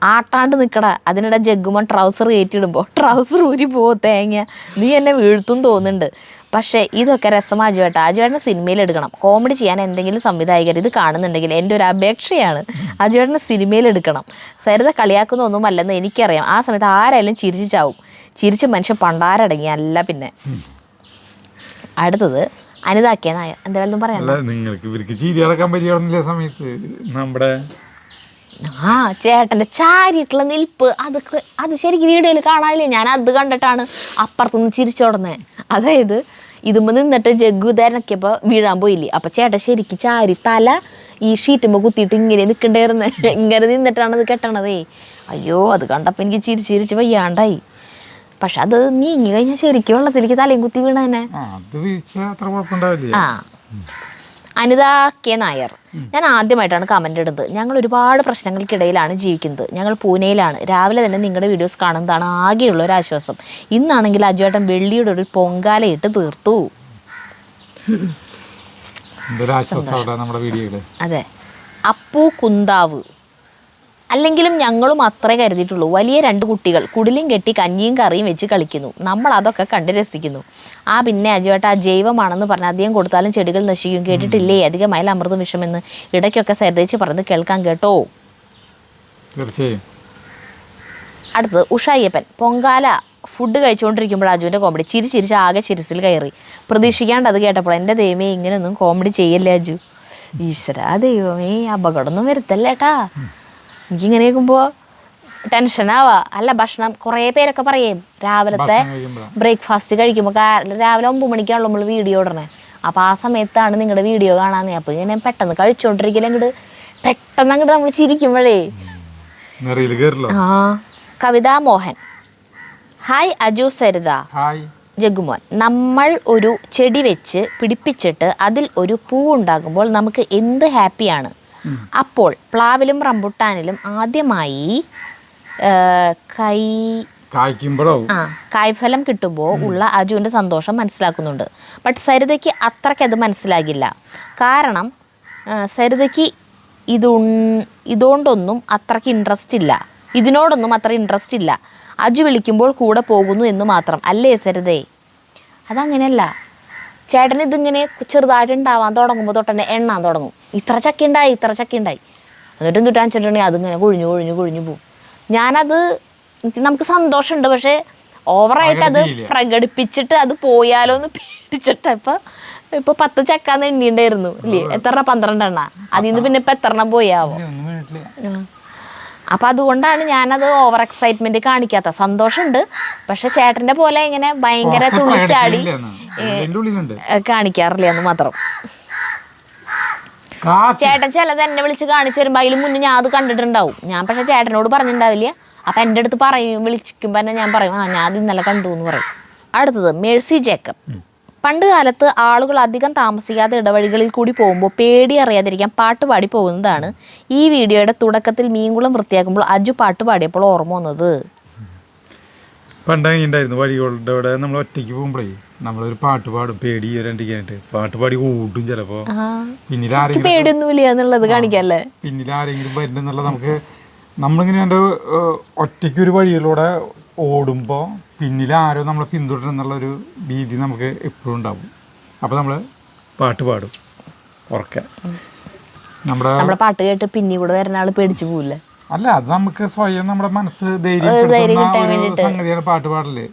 ആട്ടാണ്ട് നിൽക്കട. അതിനിടെ ജഗ്ഗുമൻ ട്രൗസർ കയറ്റിയിടുമ്പോൾ ട്രൗസർ ഊരി പോവോ തേങ്ങ, നീ എന്നെ വീഴ്ത്തും തോന്നുന്നുണ്ട്. പക്ഷേ ഇതൊക്കെ രസമാ അജുവേട്ട. അജുവേട്ടന് സിനിമയിൽ എടുക്കണം. കോമഡി ചെയ്യാൻ എന്തെങ്കിലും സംവിധായകർ ഇത് കാണുന്നുണ്ടെങ്കിൽ എൻ്റെ ഒരു അപേക്ഷയാണ്, അജുവേട്ടന് സിനിമയിൽ എടുക്കണം. സരിത കളിയാക്കുന്ന അല്ലെന്ന് എനിക്കറിയാം. ആ സമയത്ത് ആരായാലും ചിരിച്ചു ചാവും. ചിരിച്ച് മനുഷ്യൻ പണ്ടാരടങ്ങി അല്ല. പിന്നെ അടുത്തത് അനിതാക്കിയ നായ. എന്തായാലും പറയാം, നിങ്ങൾക്ക് ഇവർക്ക് ചിരി അടക്കാൻ പറ്റിയ സമയത്ത് നമ്മുടെ ചേട്ടൻ്റെ ചാരിയിട്ടുള്ള നിൽപ്പ്, അത് ശരിക്കും വീഡിയോയിൽ കാണാനില്ലേ? ഞാൻ അത് കണ്ടിട്ടാണ് അപ്പുറത്തുനിന്ന് ചിരിച്ചോടുന്നത്. അതായത് ഇതുമ്പോൾ നിന്നിട്ട് ജഗ്ഗു തരനക്കിയപ്പോൾ വീഴാൻ പോയില്ലേ, അപ്പം ചേട്ടൻ ശരിക്കും ചാരി തല ഈ ഷീറ്റുമ്പോൾ കുത്തിയിട്ട് ഇങ്ങനെ നിൽക്കണ്ടായിരുന്നു. ഇങ്ങനെ നിന്നിട്ടാണ് ഇത് കെട്ടണതേ. അയ്യോ, അത് കണ്ടപ്പോൾ എനിക്ക് ചിരിച്ച് വയ്യാണ്ടായി. പക്ഷെ അത് നീങ്ങി കഴിഞ്ഞാൽ ശരിക്കും വെള്ളത്തിലേക്ക് തലയും കുത്തി വീണ തന്നെ. അനിത കെ നായർ. ഞാൻ ആദ്യമായിട്ടാണ് കമൻ്റ് ഇടുന്നത്. ഞങ്ങൾ ഒരുപാട് പ്രശ്നങ്ങൾക്കിടയിലാണ് ജീവിക്കുന്നത്. ഞങ്ങൾ പൂനെയിലാണ്. രാവിലെ തന്നെ നിങ്ങളുടെ വീഡിയോസ് കാണുന്നതാണ് ആകെയുള്ള ഒരു ആശ്വാസം. ഇന്നാണെങ്കിൽ അജുവേട്ടൻ വെള്ളിയുടെ ഒരു പൊങ്കാലയിട്ട് തീർത്തു. അതെ. അപ്പു കുന്താവ്. അല്ലെങ്കിലും ഞങ്ങളും അത്രേ കരുതിയിട്ടുള്ളൂ. വലിയ 2 കുട്ടികൾ കുടിലും കെട്ടി കഞ്ഞിയും കറിയും വെച്ച് കളിക്കുന്നു. നമ്മൾ അതൊക്കെ കണ്ട് രസിക്കുന്നു. പിന്നെ അജുവേട്ട ജൈവമാണെന്ന് പറഞ്ഞാൽ അധികം കൊടുത്താലും ചെടികൾ നശിക്കും. കേട്ടിട്ടില്ലേ അധികമായാലും അമൃതം വിഷമെന്ന്? ഇടയ്ക്കൊക്കെ സരിതേച്ച് പറഞ്ഞ് കേൾക്കാൻ കേട്ടോ. അടുത്തത് ഉഷായ്യപ്പൻ. പൊങ്കാല ഫുഡ് കഴിച്ചുകൊണ്ടിരിക്കുമ്പോൾ അജുവിൻ്റെ കോമഡി ചിരിച്ച് ആകെ ചിരിസിൽ കയറി. പ്രതീക്ഷിക്കാണ്ട് അത് കേട്ടപ്പോൾ എൻ്റെ ദൈവമേ, ഇങ്ങനെയൊന്നും കോമഡി ചെയ്യല്ലേ അജു. ഈശ്വരാ ദൈവമേ, അപകടമൊന്നും വരുത്തല്ലേട്ടാ. എനിക്കിങ്ങനെ കേൾക്കുമ്പോൾ ടെൻഷനാവാ. അല്ല, ഭക്ഷണം കുറേ പേരൊക്കെ പറയും രാവിലത്തെ ബ്രേക്ക്ഫാസ്റ്റ് കഴിക്കുമ്പോൾ. രാവിലെ 9 മണിക്കാണല്ലോ നമ്മൾ വീഡിയോ ഇടണേ. അപ്പോൾ ആ സമയത്താണ് നിങ്ങളുടെ വീഡിയോ കാണാൻ. അപ്പോൾ ഇങ്ങനെ പെട്ടെന്ന് കഴിച്ചോണ്ടിരിക്കില്ല, പെട്ടെന്ന് നമ്മൾ ചിരിക്കുമ്പോഴേ. കവിത മോഹൻ. ഹായ് അജു, സരിത, ജഗ്ഗുമോൻ. നമ്മൾ ഒരു ചെടി വെച്ച് പിടിപ്പിച്ചിട്ട് അതിൽ ഒരു പൂവുണ്ടാകുമ്പോൾ നമുക്ക് എന്ത് ഹാപ്പിയാണ്. അപ്പോൾ പ്ലാവിലും റംബുട്ടാനിലും ആദ്യമായി കായ്ഫലം കിട്ടുമ്പോൾ ഉള്ള അജുവിൻ്റെ സന്തോഷം മനസ്സിലാക്കുന്നുണ്ട്. ബട്ട് സരിതയ്ക്ക് അത്രയ്ക്കത് മനസ്സിലാകില്ല. കാരണം സരിതയ്ക്ക് ഇതുകൊണ്ടൊന്നും അത്രയ്ക്ക് ഇതിനോടൊന്നും അത്ര ഇൻട്രസ്റ്റ് ഇല്ല. അജു വിളിക്കുമ്പോൾ കൂടെ പോകുന്നു എന്ന് മാത്രം. അല്ലേ സരിതേ? അതങ്ങനെയല്ല. ചേട്ടൻ ഇതിങ്ങനെ ചെറുതായിട്ട് ഉണ്ടാവാൻ തുടങ്ങുമ്പോൾ തൊട്ടന്നെ എണ്ണാൻ തുടങ്ങും. ഇത്ര ചക്ക ഉണ്ടായി. എന്നിട്ട് എന്തിട്ടാന്ന് വെച്ചിട്ടുണ്ടെങ്കിൽ അതിങ്ങനെ കൊഴിഞ്ഞു പോകും. ഞാനത് നമുക്ക് സന്തോഷമുണ്ട്, പക്ഷേ ഓവറായിട്ട് അത് പ്രകടിപ്പിച്ചിട്ട് അത് പോയാലോ എന്ന് പേടിച്ചിട്ട് ഇപ്പൊ 10 ചക്കാന്ന് എണ്ണിണ്ടായിരുന്നു ഇല്ലേ? എത്ര 12 എണ്ണ. അതിൽ നിന്ന് പിന്നെ ഇപ്പൊ 8 എണ്ണം പോയാവോ? അപ്പം അതുകൊണ്ടാണ് ഞാനത് ഓവർ എക്സൈറ്റ്മെന്റ് കാണിക്കാത്ത. സന്തോഷമുണ്ട്, പക്ഷെ ചേട്ടൻ്റെ പോലെ ഇങ്ങനെ ഭയങ്കര തുള്ളിച്ചാടി കാണിക്കാറില്ല എന്ന് മാത്രം. ചേട്ടൻ ചിലത് എന്നെ വിളിച്ച് കാണിച്ചു തരുമ്പോൾ അതിന് മുന്നേ ഞാൻ അത് കണ്ടിട്ടുണ്ടാവും. ഞാൻ പക്ഷെ ചേട്ടനോട് പറഞ്ഞിട്ടുണ്ടാവില്ല. അപ്പം എൻ്റെ അടുത്ത് വിളിക്കുമ്പോൾ തന്നെ ഞാൻ പറയും, ഞാൻ അത് ഇന്നലെ കണ്ടു എന്ന് പറയും. അടുത്തത് മേഴ്സി ജേക്കബ്. പണ്ട് കാലത്ത് ആളുകൾ അധികം താമസിക്കാത്ത ഇടവഴികളിൽ കൂടി പോകുമ്പോൾ പേടി അറിയാതിരിക്കാൻ പാട്ട് പാടി പോകുന്നതാണ് ഈ വീഡിയോയുടെ തുടക്കത്തിൽ മീൻകുളം വൃത്തിയാക്കുമ്പോൾ അജു പാട്ട് പാടിയപ്പോൾ ഓർമ്മ വന്നത്. പണ്ടായിരുന്നു വഴികളുടെ അവിടെ നമ്മൾ ഒറ്റയ്ക്ക് പോകുമ്പോഴേ നമ്മളൊരു പാട്ട് പാടും. പേടി വരാണ്ടിരിക്കാനായിട്ട് പാട്ട് പാടി ഓടും. ചിലപ്പോ പേടിയൊന്നുമില്ല എന്നുള്ളത് കാണിക്കല്ലേ. പിന്നിൽ ആരെങ്കിലും വരുന്നുള്ള നമ്മളിങ്ങനെ ഒറ്റയ്ക്ക് ഒരു വഴിയിലൂടെ ഓടുമ്പോൾ പിന്നിൽ ആരോ നമ്മളെ പിന്തുടരുന്നുള്ളൊരു ഭീതി നമുക്ക് എപ്പോഴും ഉണ്ടാവും. അപ്പോൾ നമ്മൾ പാട്ട് പാടും ഉറക്കെ. നമ്മുടെ പാട്ട് കേട്ട് പിന്നീട് കൂടെ വരുന്ന ആൾ പേടിച്ചു പോവില്ലേ? അല്ല, അത് നമുക്ക് സ്വയം നമ്മുടെ മനസ്സ് ധൈര്യം സംഗതിയാണ് പാട്ട് പാടല്.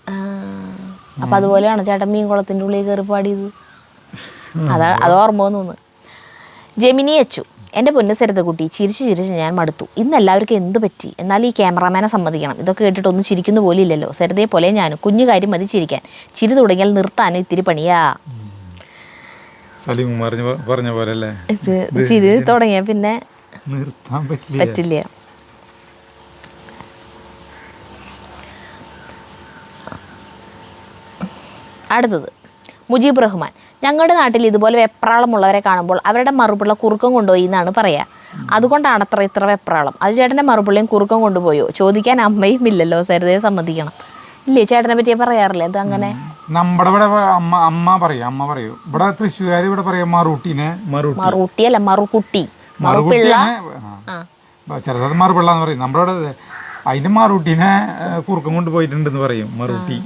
അപ്പം അതുപോലെയാണ് ചേട്ടൻ മീൻകുളത്തിൻ്റെ ഉള്ളിൽ കയറി പാടിയത്. അത് ഓർമ്മ തോന്നുന്നു. ജെമിനി അച്ചു, എൻ്റെ പൊന്നു സരിതക്കുട്ടി, ചിരിച്ച് ഞാൻ മടുത്തു. ഇന്ന് എല്ലാവർക്കും എന്ത് പറ്റി? എന്നാൽ ഈ ക്യാമറാമാനെ സമ്മതിക്കണം, ഇതൊക്കെ കേട്ടിട്ടൊന്നും ചിരിക്കുന്ന പോലെ ഇല്ലല്ലോ. സരിതയെ പോലെ ഞാനും കുഞ്ഞു കാര്യം മതി ചിരിക്കാൻ, ചിരി തുടങ്ങിയാൽ നിർത്താനും ഇത്തിരി പണിയാ. പറഞ്ഞ പോലെ അല്ലേ, ഇത് ചിരി തുടങ്ങിയ പിന്നെ നിർത്താൻ പറ്റില്ല. അടുത്തത് മുജീബ് റഹ്മാൻ, ഞങ്ങളുടെ നാട്ടിൽ ഇതുപോലെ വെപ്രാളമുള്ളവരെ കാണുമ്പോൾ അവരുടെ മറുപിള്ള കുറുക്കം കൊണ്ടുപോയി എന്നാണ് പറയുക. അതുകൊണ്ടാണ് ഇത്ര വെപ്രാളം. അത് ചേട്ടൻ്റെ മറുപിള്ളയും കുറുക്കം കൊണ്ടുപോയോ? ചോദിക്കാൻ അമ്മയും ഇല്ലല്ലോ. സരിതയെ സമ്മതിക്കണം. ഇല്ലേ, ചേട്ടനെ പറ്റിയേ പറയാറില്ലേ അത്? അങ്ങനെ നമ്മുടെ ഇവിടെ അമ്മ പറയൂ. ഇവിടെ തൃശ്ശൂർ ഇവിടെ പറയാം മറുട്ടി അല്ല മറുകുട്ടി, മറുപിള്ള. ചില സ്ഥലത്ത് മറുപിള്ള എന്ന് പറയും. നമ്മുടെ ഇവിടെ അതിന്റെ മറുട്ടീനെ കുറുക്കം കൊണ്ടുപോയിട്ടുണ്ടെന്ന് പറയും, മറുട്ടി.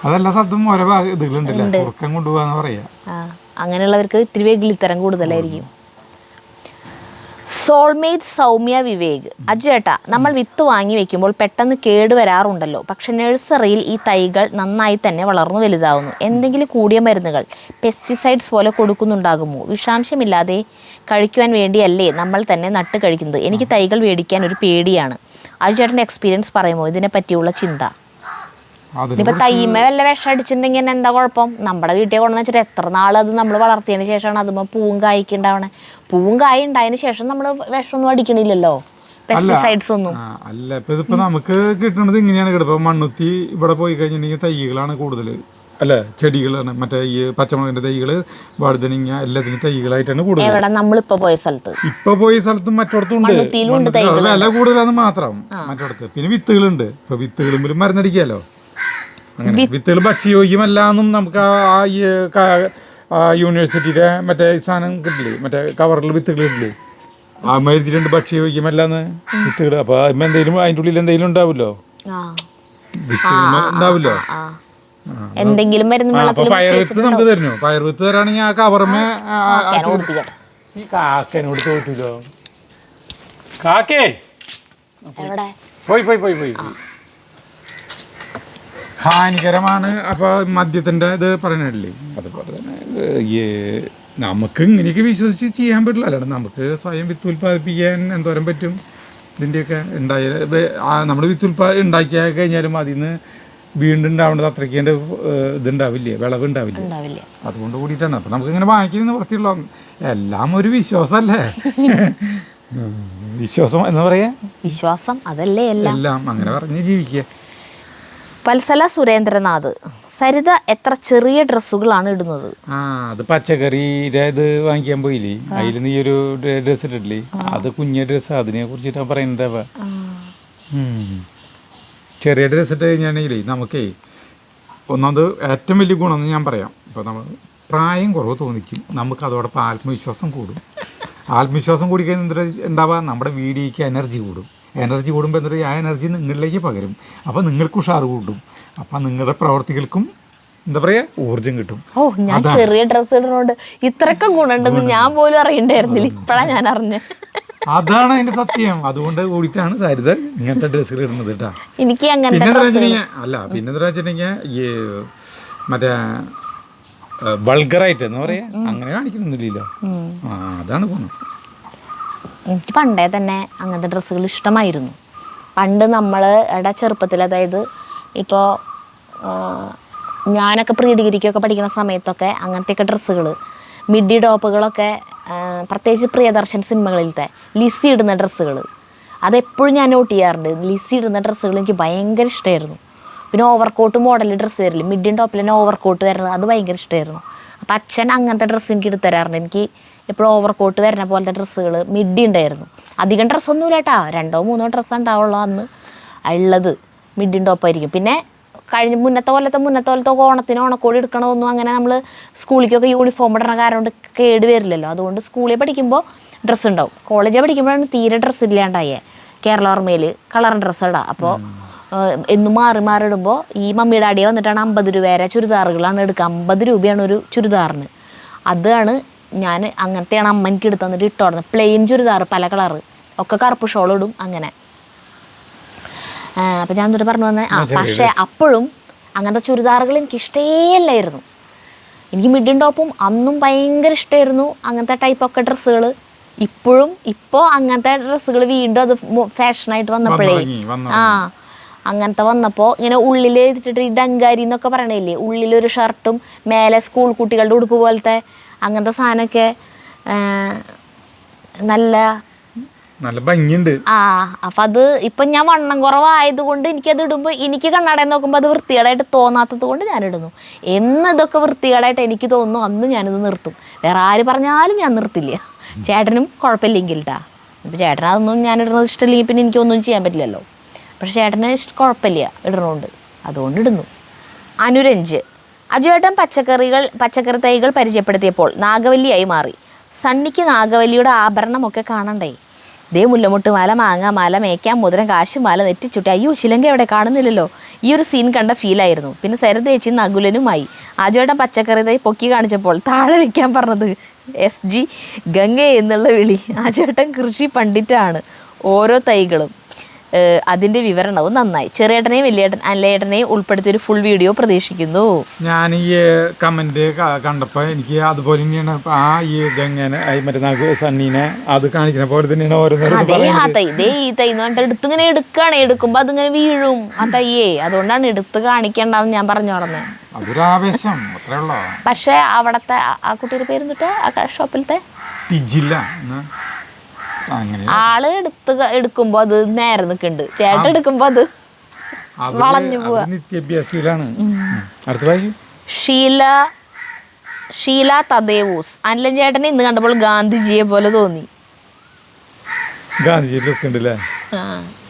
അതെല്ലാ സ്ഥലത്തും ഓരോ ഇതുകളുണ്ടല്ലേ, കുറുക്കം കൊണ്ടുപോകാന്ന് പറയാ. അങ്ങനെയുള്ളവർക്ക് ഇത്തിരി വെകിളിത്തരം കൂടുതലായിരിക്കും. സോൾമേറ്റ് സൗമ്യ വിവേക്, അജുവേട്ടാ, നമ്മൾ വിത്ത് വാങ്ങി വെക്കുമ്പോൾ പെട്ടെന്ന് കേടുവരാറുണ്ടല്ലോ, പക്ഷെ നഴ്സറിയിൽ ഈ തൈകൾ നന്നായി തന്നെ വളർന്നു വലുതാവുന്നു. എന്തെങ്കിലും കൂടിയ മരുന്നുകൾ, പെസ്റ്റിസൈഡ്സ് പോലെ കൊടുക്കുന്നുണ്ടാകുമോ? വിഷാംശമില്ലാതെ കഴിക്കുവാൻ വേണ്ടിയല്ലേ നമ്മൾ തന്നെ നട്ട് കഴിക്കുന്നത്? എനിക്ക് തൈകൾ മേടിക്കാൻ ഒരു പേടിയാണ്. അജുവേട്ടൻ്റെ എക്സ്പീരിയൻസ് പറയുമോ ഇതിനെ പറ്റിയുള്ള ചിന്ത? ഇനിയിപ്പോൾ തൈമ വല്ല വിഷം അടിച്ചിട്ടുണ്ടെങ്കിൽ എന്താ കുഴപ്പം? നമ്മുടെ വീട്ടിൽ കൊണ്ടുവന്ന് വെച്ചിട്ട് എത്ര നാൾ അത് നമ്മൾ വളർത്തിയതിന് ശേഷമാണ് അതുമ്പോൾ പൂവും കായ്ക്ക് ഉണ്ടാവണേ. പൂവും കായ ഉണ്ടായതിന് ശേഷം നമ്മൾ വിഷമൊന്നും അടിക്കണില്ലല്ലോ, പെസ്റ്റിസൈഡ്സ് ഒന്നും. അല്ല, ഇപ്പൊ നമുക്ക് കിട്ടുന്നത് ഇങ്ങനെയാണ്. ഇപ്പൊ മണ്ണുത്തി ഇവിടെ പോയി കഴിഞ്ഞിട്ടുണ്ടെങ്കിൽ തൈകളാണ് കൂടുതൽ, അല്ല ചെടികളാണ്. മറ്റേ ഈ പച്ചമുളകിന്റെ തൈകള്, വഴുതനങ്ങ, എല്ലാത്തിനും തൈകളായിട്ടാണ് കൂടുതൽ. എവിടെ നമ്മളിപ്പോ പോയ സ്ഥലത്തും മറ്റിടത്തും ഉണ്ട്. വില കൂടുതലാന്ന് മാത്രം മറ്റിടത്ത്. പിന്നെ വിത്തുകളുണ്ട്. ഇപ്പൊ വിത്തുകളും മരുന്നടിക്കാലോ. അങ്ങനെ വിത്തുകൾ ഭക്ഷ്യയോഗ്യമല്ലാന്നും നമുക്ക് ആ യൂണിവേഴ്സിറ്റിയുടെ മറ്റേ സാധനം കിട്ടില്ലേ, മറ്റേ കവറിൽ വിത്തുകൾ കിട്ടില്ലേ, ആ മേടിച്ചിട്ടുണ്ട് ഭക്ഷ്യയോഗ്യമല്ലാന്ന് വിത്തുകൾ. അപ്പൊ എന്തെങ്കിലും അതിൻ്റെ ഉള്ളിൽ എന്തെങ്കിലും ഉണ്ടാവുമല്ലോ, ഉണ്ടാവില്ലോ. എന്തെങ്കിലും പയർവിത്ത് നമുക്ക് തരുന്നു. പയർവിത്ത് തരാണെങ്കിൽ ആ കവറമേ ഈ കാക്കനോട് തോറ്റില്ലോ. കാക്കേ പോയി ഹാനികരമാണ്. അപ്പോൾ മദ്യത്തിൻ്റെ ഇത് പറയണില്ലേ, അതുപോലെ തന്നെ ഈ നമുക്ക് ഇങ്ങനെയൊക്കെ വിശ്വസിച്ച് ചെയ്യാൻ പറ്റില്ല. അല്ലാണ്ട് നമുക്ക് സ്വയം വിത്ത് ഉൽപ്പാദിപ്പിക്കാൻ എന്തോരം പറ്റും. ഇതിൻ്റെയൊക്കെ നമ്മൾ വിത്ത് ഉണ്ടാക്കി കഴിഞ്ഞാലും അതിൽ നിന്ന് വീണ്ടും ഉണ്ടാവേണ്ടത് അത്രയ്ക്ക് ഇതുണ്ടാവില്ലേ, വിളവുണ്ടാവില്ല. അതുകൊണ്ട് കൂടിയിട്ടാണ്. അപ്പം നമുക്ക് ഇങ്ങനെ വാങ്ങിക്കുന്ന വൃത്തിയുള്ള എല്ലാം ഒരു വിശ്വാസമല്ലേ. വിശ്വാസം എന്ന് പറയാ, വിശ്വാസം അതല്ലേ എല്ലാം അങ്ങനെ പറഞ്ഞ് ജീവിക്കുക. വത്സല സുരേന്ദ്രനാഥ്, സരിത എത്ര ചെറിയ ഡ്രസ്സുകളാണ് ഇടുന്നത്? അത് പച്ചക്കറിയുടെ ഇത് വാങ്ങിക്കാൻ പോയില്ലേ, അതിൽ നീ ഒരു ഡ്രസ്സ് ഇട്ടില്ലേ, അത് കുഞ്ഞ ഡ്രസ്സ്. അതിനെ കുറിച്ചിട്ടാ പറയുന്നുണ്ടാവുക. ചെറിയ ഡ്രസ്സ് ഇട്ട് കഴിഞ്ഞാണെങ്കിലേ നമുക്കേ ഒന്നാമത് ഏറ്റവും വലിയ ഗുണമെന്ന് ഞാൻ പറയാം, ഇപ്പോൾ നമ്മൾ പ്രായം കുറവ് തോന്നിക്കും, നമുക്ക് അതോടൊപ്പം ആത്മവിശ്വാസം കൂടും. ആത്മവിശ്വാസം കൂടിക്കഴിഞ്ഞാൽ എന്താവുക, നമ്മുടെ വീഡിയോയ്ക്ക് എനർജി കൂടുമ്പോൾ എന്താ പറയുക, ആ എനർജി നിങ്ങളിലേക്ക് പകരും. അപ്പോൾ നിങ്ങൾക്ക് ഉഷാറ് കൂട്ടും. അപ്പം നിങ്ങളുടെ പ്രവർത്തികൾക്കും എന്താ പറയുക ഊർജം കിട്ടും. ഞാൻ ചെറിയ ഡ്രസ്സ് ഇടുന്നോണ്ട് ഇത്രയൊക്കെ ഗുണമുണ്ടെന്ന് ഞാൻ പോലും അറിയണ്ടായിരുന്നില്ല, ഇപ്പഴാണ് ഞാൻ അറിഞ്ഞത്. അതാണ് അതിന്റെ സത്യം. അതുകൊണ്ട് കൂടിയിട്ടാണ് സരിത ഇങ്ങനത്തെ ഡ്രസ്സുകൾ ഇടുന്നത് കേട്ടാ. എനിക്ക് പിന്നെന്താ വെച്ചിട്ടുണ്ടെങ്കിൽ ഈ മറ്റേ ബൾഗറായിട്ട് എന്ന് പറയാ അങ്ങനെ കാണിക്കണമെന്നില്ലല്ലോ. അതാണ് ഗുണം. എനിക്ക് പണ്ടേ തന്നെ അങ്ങനത്തെ ഡ്രസ്സുകൾ ഇഷ്ടമായിരുന്നു. പണ്ട് നമ്മൾ ചെറുപ്പത്തിൽ, അതായത് ഇപ്പോൾ ഞാനൊക്കെ പ്രീ ഡിഗ്രിക്കൊക്കെ പഠിക്കുന്ന സമയത്തൊക്കെ അങ്ങനത്തെയൊക്കെ ഡ്രസ്സുകൾ, മിഡി ടോപ്പുകളൊക്കെ, പ്രത്യേകിച്ച് പ്രിയദർശൻ സിനിമകളിലത്തെ ലിസി ഇടുന്ന ഡ്രസ്സുകൾ, അതെപ്പോഴും ഞാൻ നോട്ട് ചെയ്യാറുണ്ട്. ലിസി ഇടുന്ന ഡ്രസ്സുകൾ എനിക്ക് ഭയങ്കര ഇഷ്ടമായിരുന്നു. പിന്നെ ഓവർകോട്ട് മോഡൽ ഡ്രസ്സ് വരില്ല, മിഡിയും ടോപ്പിൽ തന്നെ ഓവർകോട്ട് വരുന്നത്, അത് ഭയങ്കര ഇഷ്ടമായിരുന്നു. അപ്പം അച്ഛൻ അങ്ങനത്തെ ഡ്രസ്സ് എനിക്ക് എടുത്ത് തരാറുണ്ട്. എനിക്ക് എപ്പോഴും ഓവർകോട്ട് വരുന്ന പോലത്തെ ഡ്രസ്സുകൾ, മിഡി ഉണ്ടായിരുന്നു. അധികം ഡ്രസ്സൊന്നുമില്ല കേട്ടോ, 2-3 ഡ്രസ്സ് ഉണ്ടാവുള്ളൂ അന്ന് ഉള്ളത്. മിഡിയും ടോപ്പായിരിക്കും. പിന്നെ മുന്നത്തെ പോലത്തെ ഓണത്തിന് ഓണക്കോടി എടുക്കണമെന്നും അങ്ങനെ നമ്മൾ സ്കൂളിലേക്കൊക്കെ യൂണിഫോം ഇടണ കാരണം കൊണ്ട് കേട് വരില്ലല്ലോ. അതുകൊണ്ട് സ്കൂളിൽ പഠിക്കുമ്പോൾ ഡ്രസ്സ് ഉണ്ടാവും. കോളേജിൽ പഠിക്കുമ്പോഴാണ് തീരെ ഡ്രസ്സ് ഇല്ലാണ്ടായേ. കേരള ഓർമ്മയിൽ കളർ ഡ്രസ്സ് ഇടാം. അപ്പോൾ എന്നും മാറി ഇടുമ്പോൾ ഈ മമ്മി ഡാഡിയെ വന്നിട്ടാണ് 50 രൂപ വരെ ചുരിദാറുകളാണ് എടുക്കുക. 50 രൂപയാണ് ഒരു ചുരിദാറിന്. അതാണ് ഞാൻ അങ്ങനത്തെയാണ് അമ്മ എനിക്ക് എടുത്ത് തന്നിട്ട് ഇട്ടോടുന്നത്. പ്ലെയിൻ ചുരിദാർ പല കളറ് ഒക്കെ കറുപ്പ് ഷോൾ ഇടും അങ്ങനെ. അപ്പം ഞാൻ എന്നിട്ട് പറഞ്ഞു വന്നത് പക്ഷേ അപ്പോഴും അങ്ങനത്തെ ചുരിദാറുകൾ എനിക്ക് ഇഷ്ടമല്ലായിരുന്നു. എനിക്ക് മിഡിൻ ടോപ്പും അന്നും ഭയങ്കര ഇഷ്ടമായിരുന്നു, അങ്ങനത്തെ ടൈപ്പൊക്കെ ഡ്രസ്സുകൾ. ഇപ്പോൾ അങ്ങനത്തെ ഡ്രസ്സുകൾ വീണ്ടും അത് ഫാഷനായിട്ട് വന്നപ്പോഴേ അങ്ങനത്തെ വന്നപ്പോൾ ഇങ്ങനെ ഉള്ളിൽ ഇട്ടിട്ട് ഈ ഡങ്കാരി എന്നൊക്കെ പറയണില്ലേ, ഉള്ളിലൊരു ഷർട്ടും മേലെ സ്കൂൾ കുട്ടികളുടെ ഉടുപ്പ് പോലത്തെ അങ്ങനത്തെ സാധനമൊക്കെ നല്ല ഭംഗിയുണ്ട്. അപ്പം അത് ഇപ്പം ഞാൻ വണ്ണം കുറവായതുകൊണ്ട് എനിക്കത് ഇടുമ്പോൾ എനിക്ക് കണ്ണടയിൽ നോക്കുമ്പോൾ അത് വൃത്തികേടായിട്ട് തോന്നാത്തത് കൊണ്ട് ഞാനിടുന്നു. എന്ന് ഇതൊക്കെ വൃത്തികേടായിട്ട് എനിക്ക് തോന്നുന്നു അന്ന് ഞാനിത് നിർത്തും. വേറെ ആര് പറഞ്ഞാലും ഞാൻ നിർത്തില്ല. ചേട്ടനും കുഴപ്പമില്ലെങ്കിൽ കേട്ടാ. ഇപ്പം ചേട്ടന് അതൊന്നും ഞാനിടുന്നത് ഇഷ്ടമില്ലെങ്കിൽ പിന്നെ എനിക്കൊന്നും ചെയ്യാൻ പറ്റില്ലല്ലോ. പക്ഷേ ചേട്ടന് കുഴപ്പമില്ല ഇടണോണ്ട്, അതുകൊണ്ട് ഇടുന്നു. അനുരഞ്ജ്: അജുവേട്ടൻ പച്ചക്കറി തൈകൾ പരിചയപ്പെടുത്തിയപ്പോൾ നാഗവല്ലിയായി മാറി. സണ്ണിക്ക് നാഗവല്ലിയുടെ ആഭരണമൊക്കെ കാണണ്ടേ? ദേ മുല്ലമുട്ട് മാല, മാങ്ങ മാല, മേക്കാൻ മുദ്രം, കാശുമാല, നെറ്റിച്ചുട്ടി. അയ്യോ ശിലങ്ക എവിടെ കാണുന്നില്ലല്ലോ. ഈ ഒരു സീൻ കണ്ട ഫീലായിരുന്നു. പിന്നെ സരിതേച്ചി നകുലനുമായി. ആജുവേട്ടൻ പച്ചക്കറി തൈ പൊക്കി കാണിച്ചപ്പോൾ താഴെ വെക്കാൻ പറഞ്ഞത് SG ഗംഗ എന്നുള്ള വിളി. ആജുവേട്ടൻ കൃഷി പണ്ഡിറ്റാണ്. ഓരോ തൈകളും അതിൻ്റെ വിവരണവും നന്നായി. ചെറിയേട്ടനെയും വലിയേട്ടൻ അല്ലേട്ടനെയും ഉൾപ്പെടുത്തിയൊരു ഫുൾ വീഡിയോ പ്രതീക്ഷിക്കുന്നു. ഞാൻ ഈ കമന്റ് കണ്ടപ്പോൾ എനിക്ക് അതുപോലെ തന്നെയാണ് ഈ ഗംഗനെ മറ്റേ സണ്ണീനെ അത് കാണിക്കുന്ന പോലെ തന്നെയാണ് ഓരോന്നോരോ. ഈ തൈ എന്ന് പറഞ്ഞിട്ട് എടുത്തിങ്ങനെ എടുക്കുമ്പോൾ അതിങ്ങനെ വീഴും ആ തയ്യേ. അതുകൊണ്ടാണ് എടുത്ത് കാണിക്കേണ്ടെന്ന് ഞാൻ പറഞ്ഞു പറഞ്ഞത്. അതൊരു ആവേശം അത്രേ ഉള്ളൂ. പക്ഷെ അവിടത്തെ ആ കുട്ടിയുടെ പേര് എന്നിട്ട് ആ ഷോപ്പിലത്തെ ടിജില്ല ആള് എടുക്കുമ്പോ അത് നേരെ നിൽക്കുന്നുണ്ട്, ചേട്ടൻ എടുക്കുമ്പോ അത് വളഞ്ഞു പോവാ. ഷീല തദേവൂസ്: അനിലൻ ചേട്ടനെ ഇന്ന് കണ്ടപ്പോൾ ഗാന്ധിജിയെ പോലെ തോന്നി.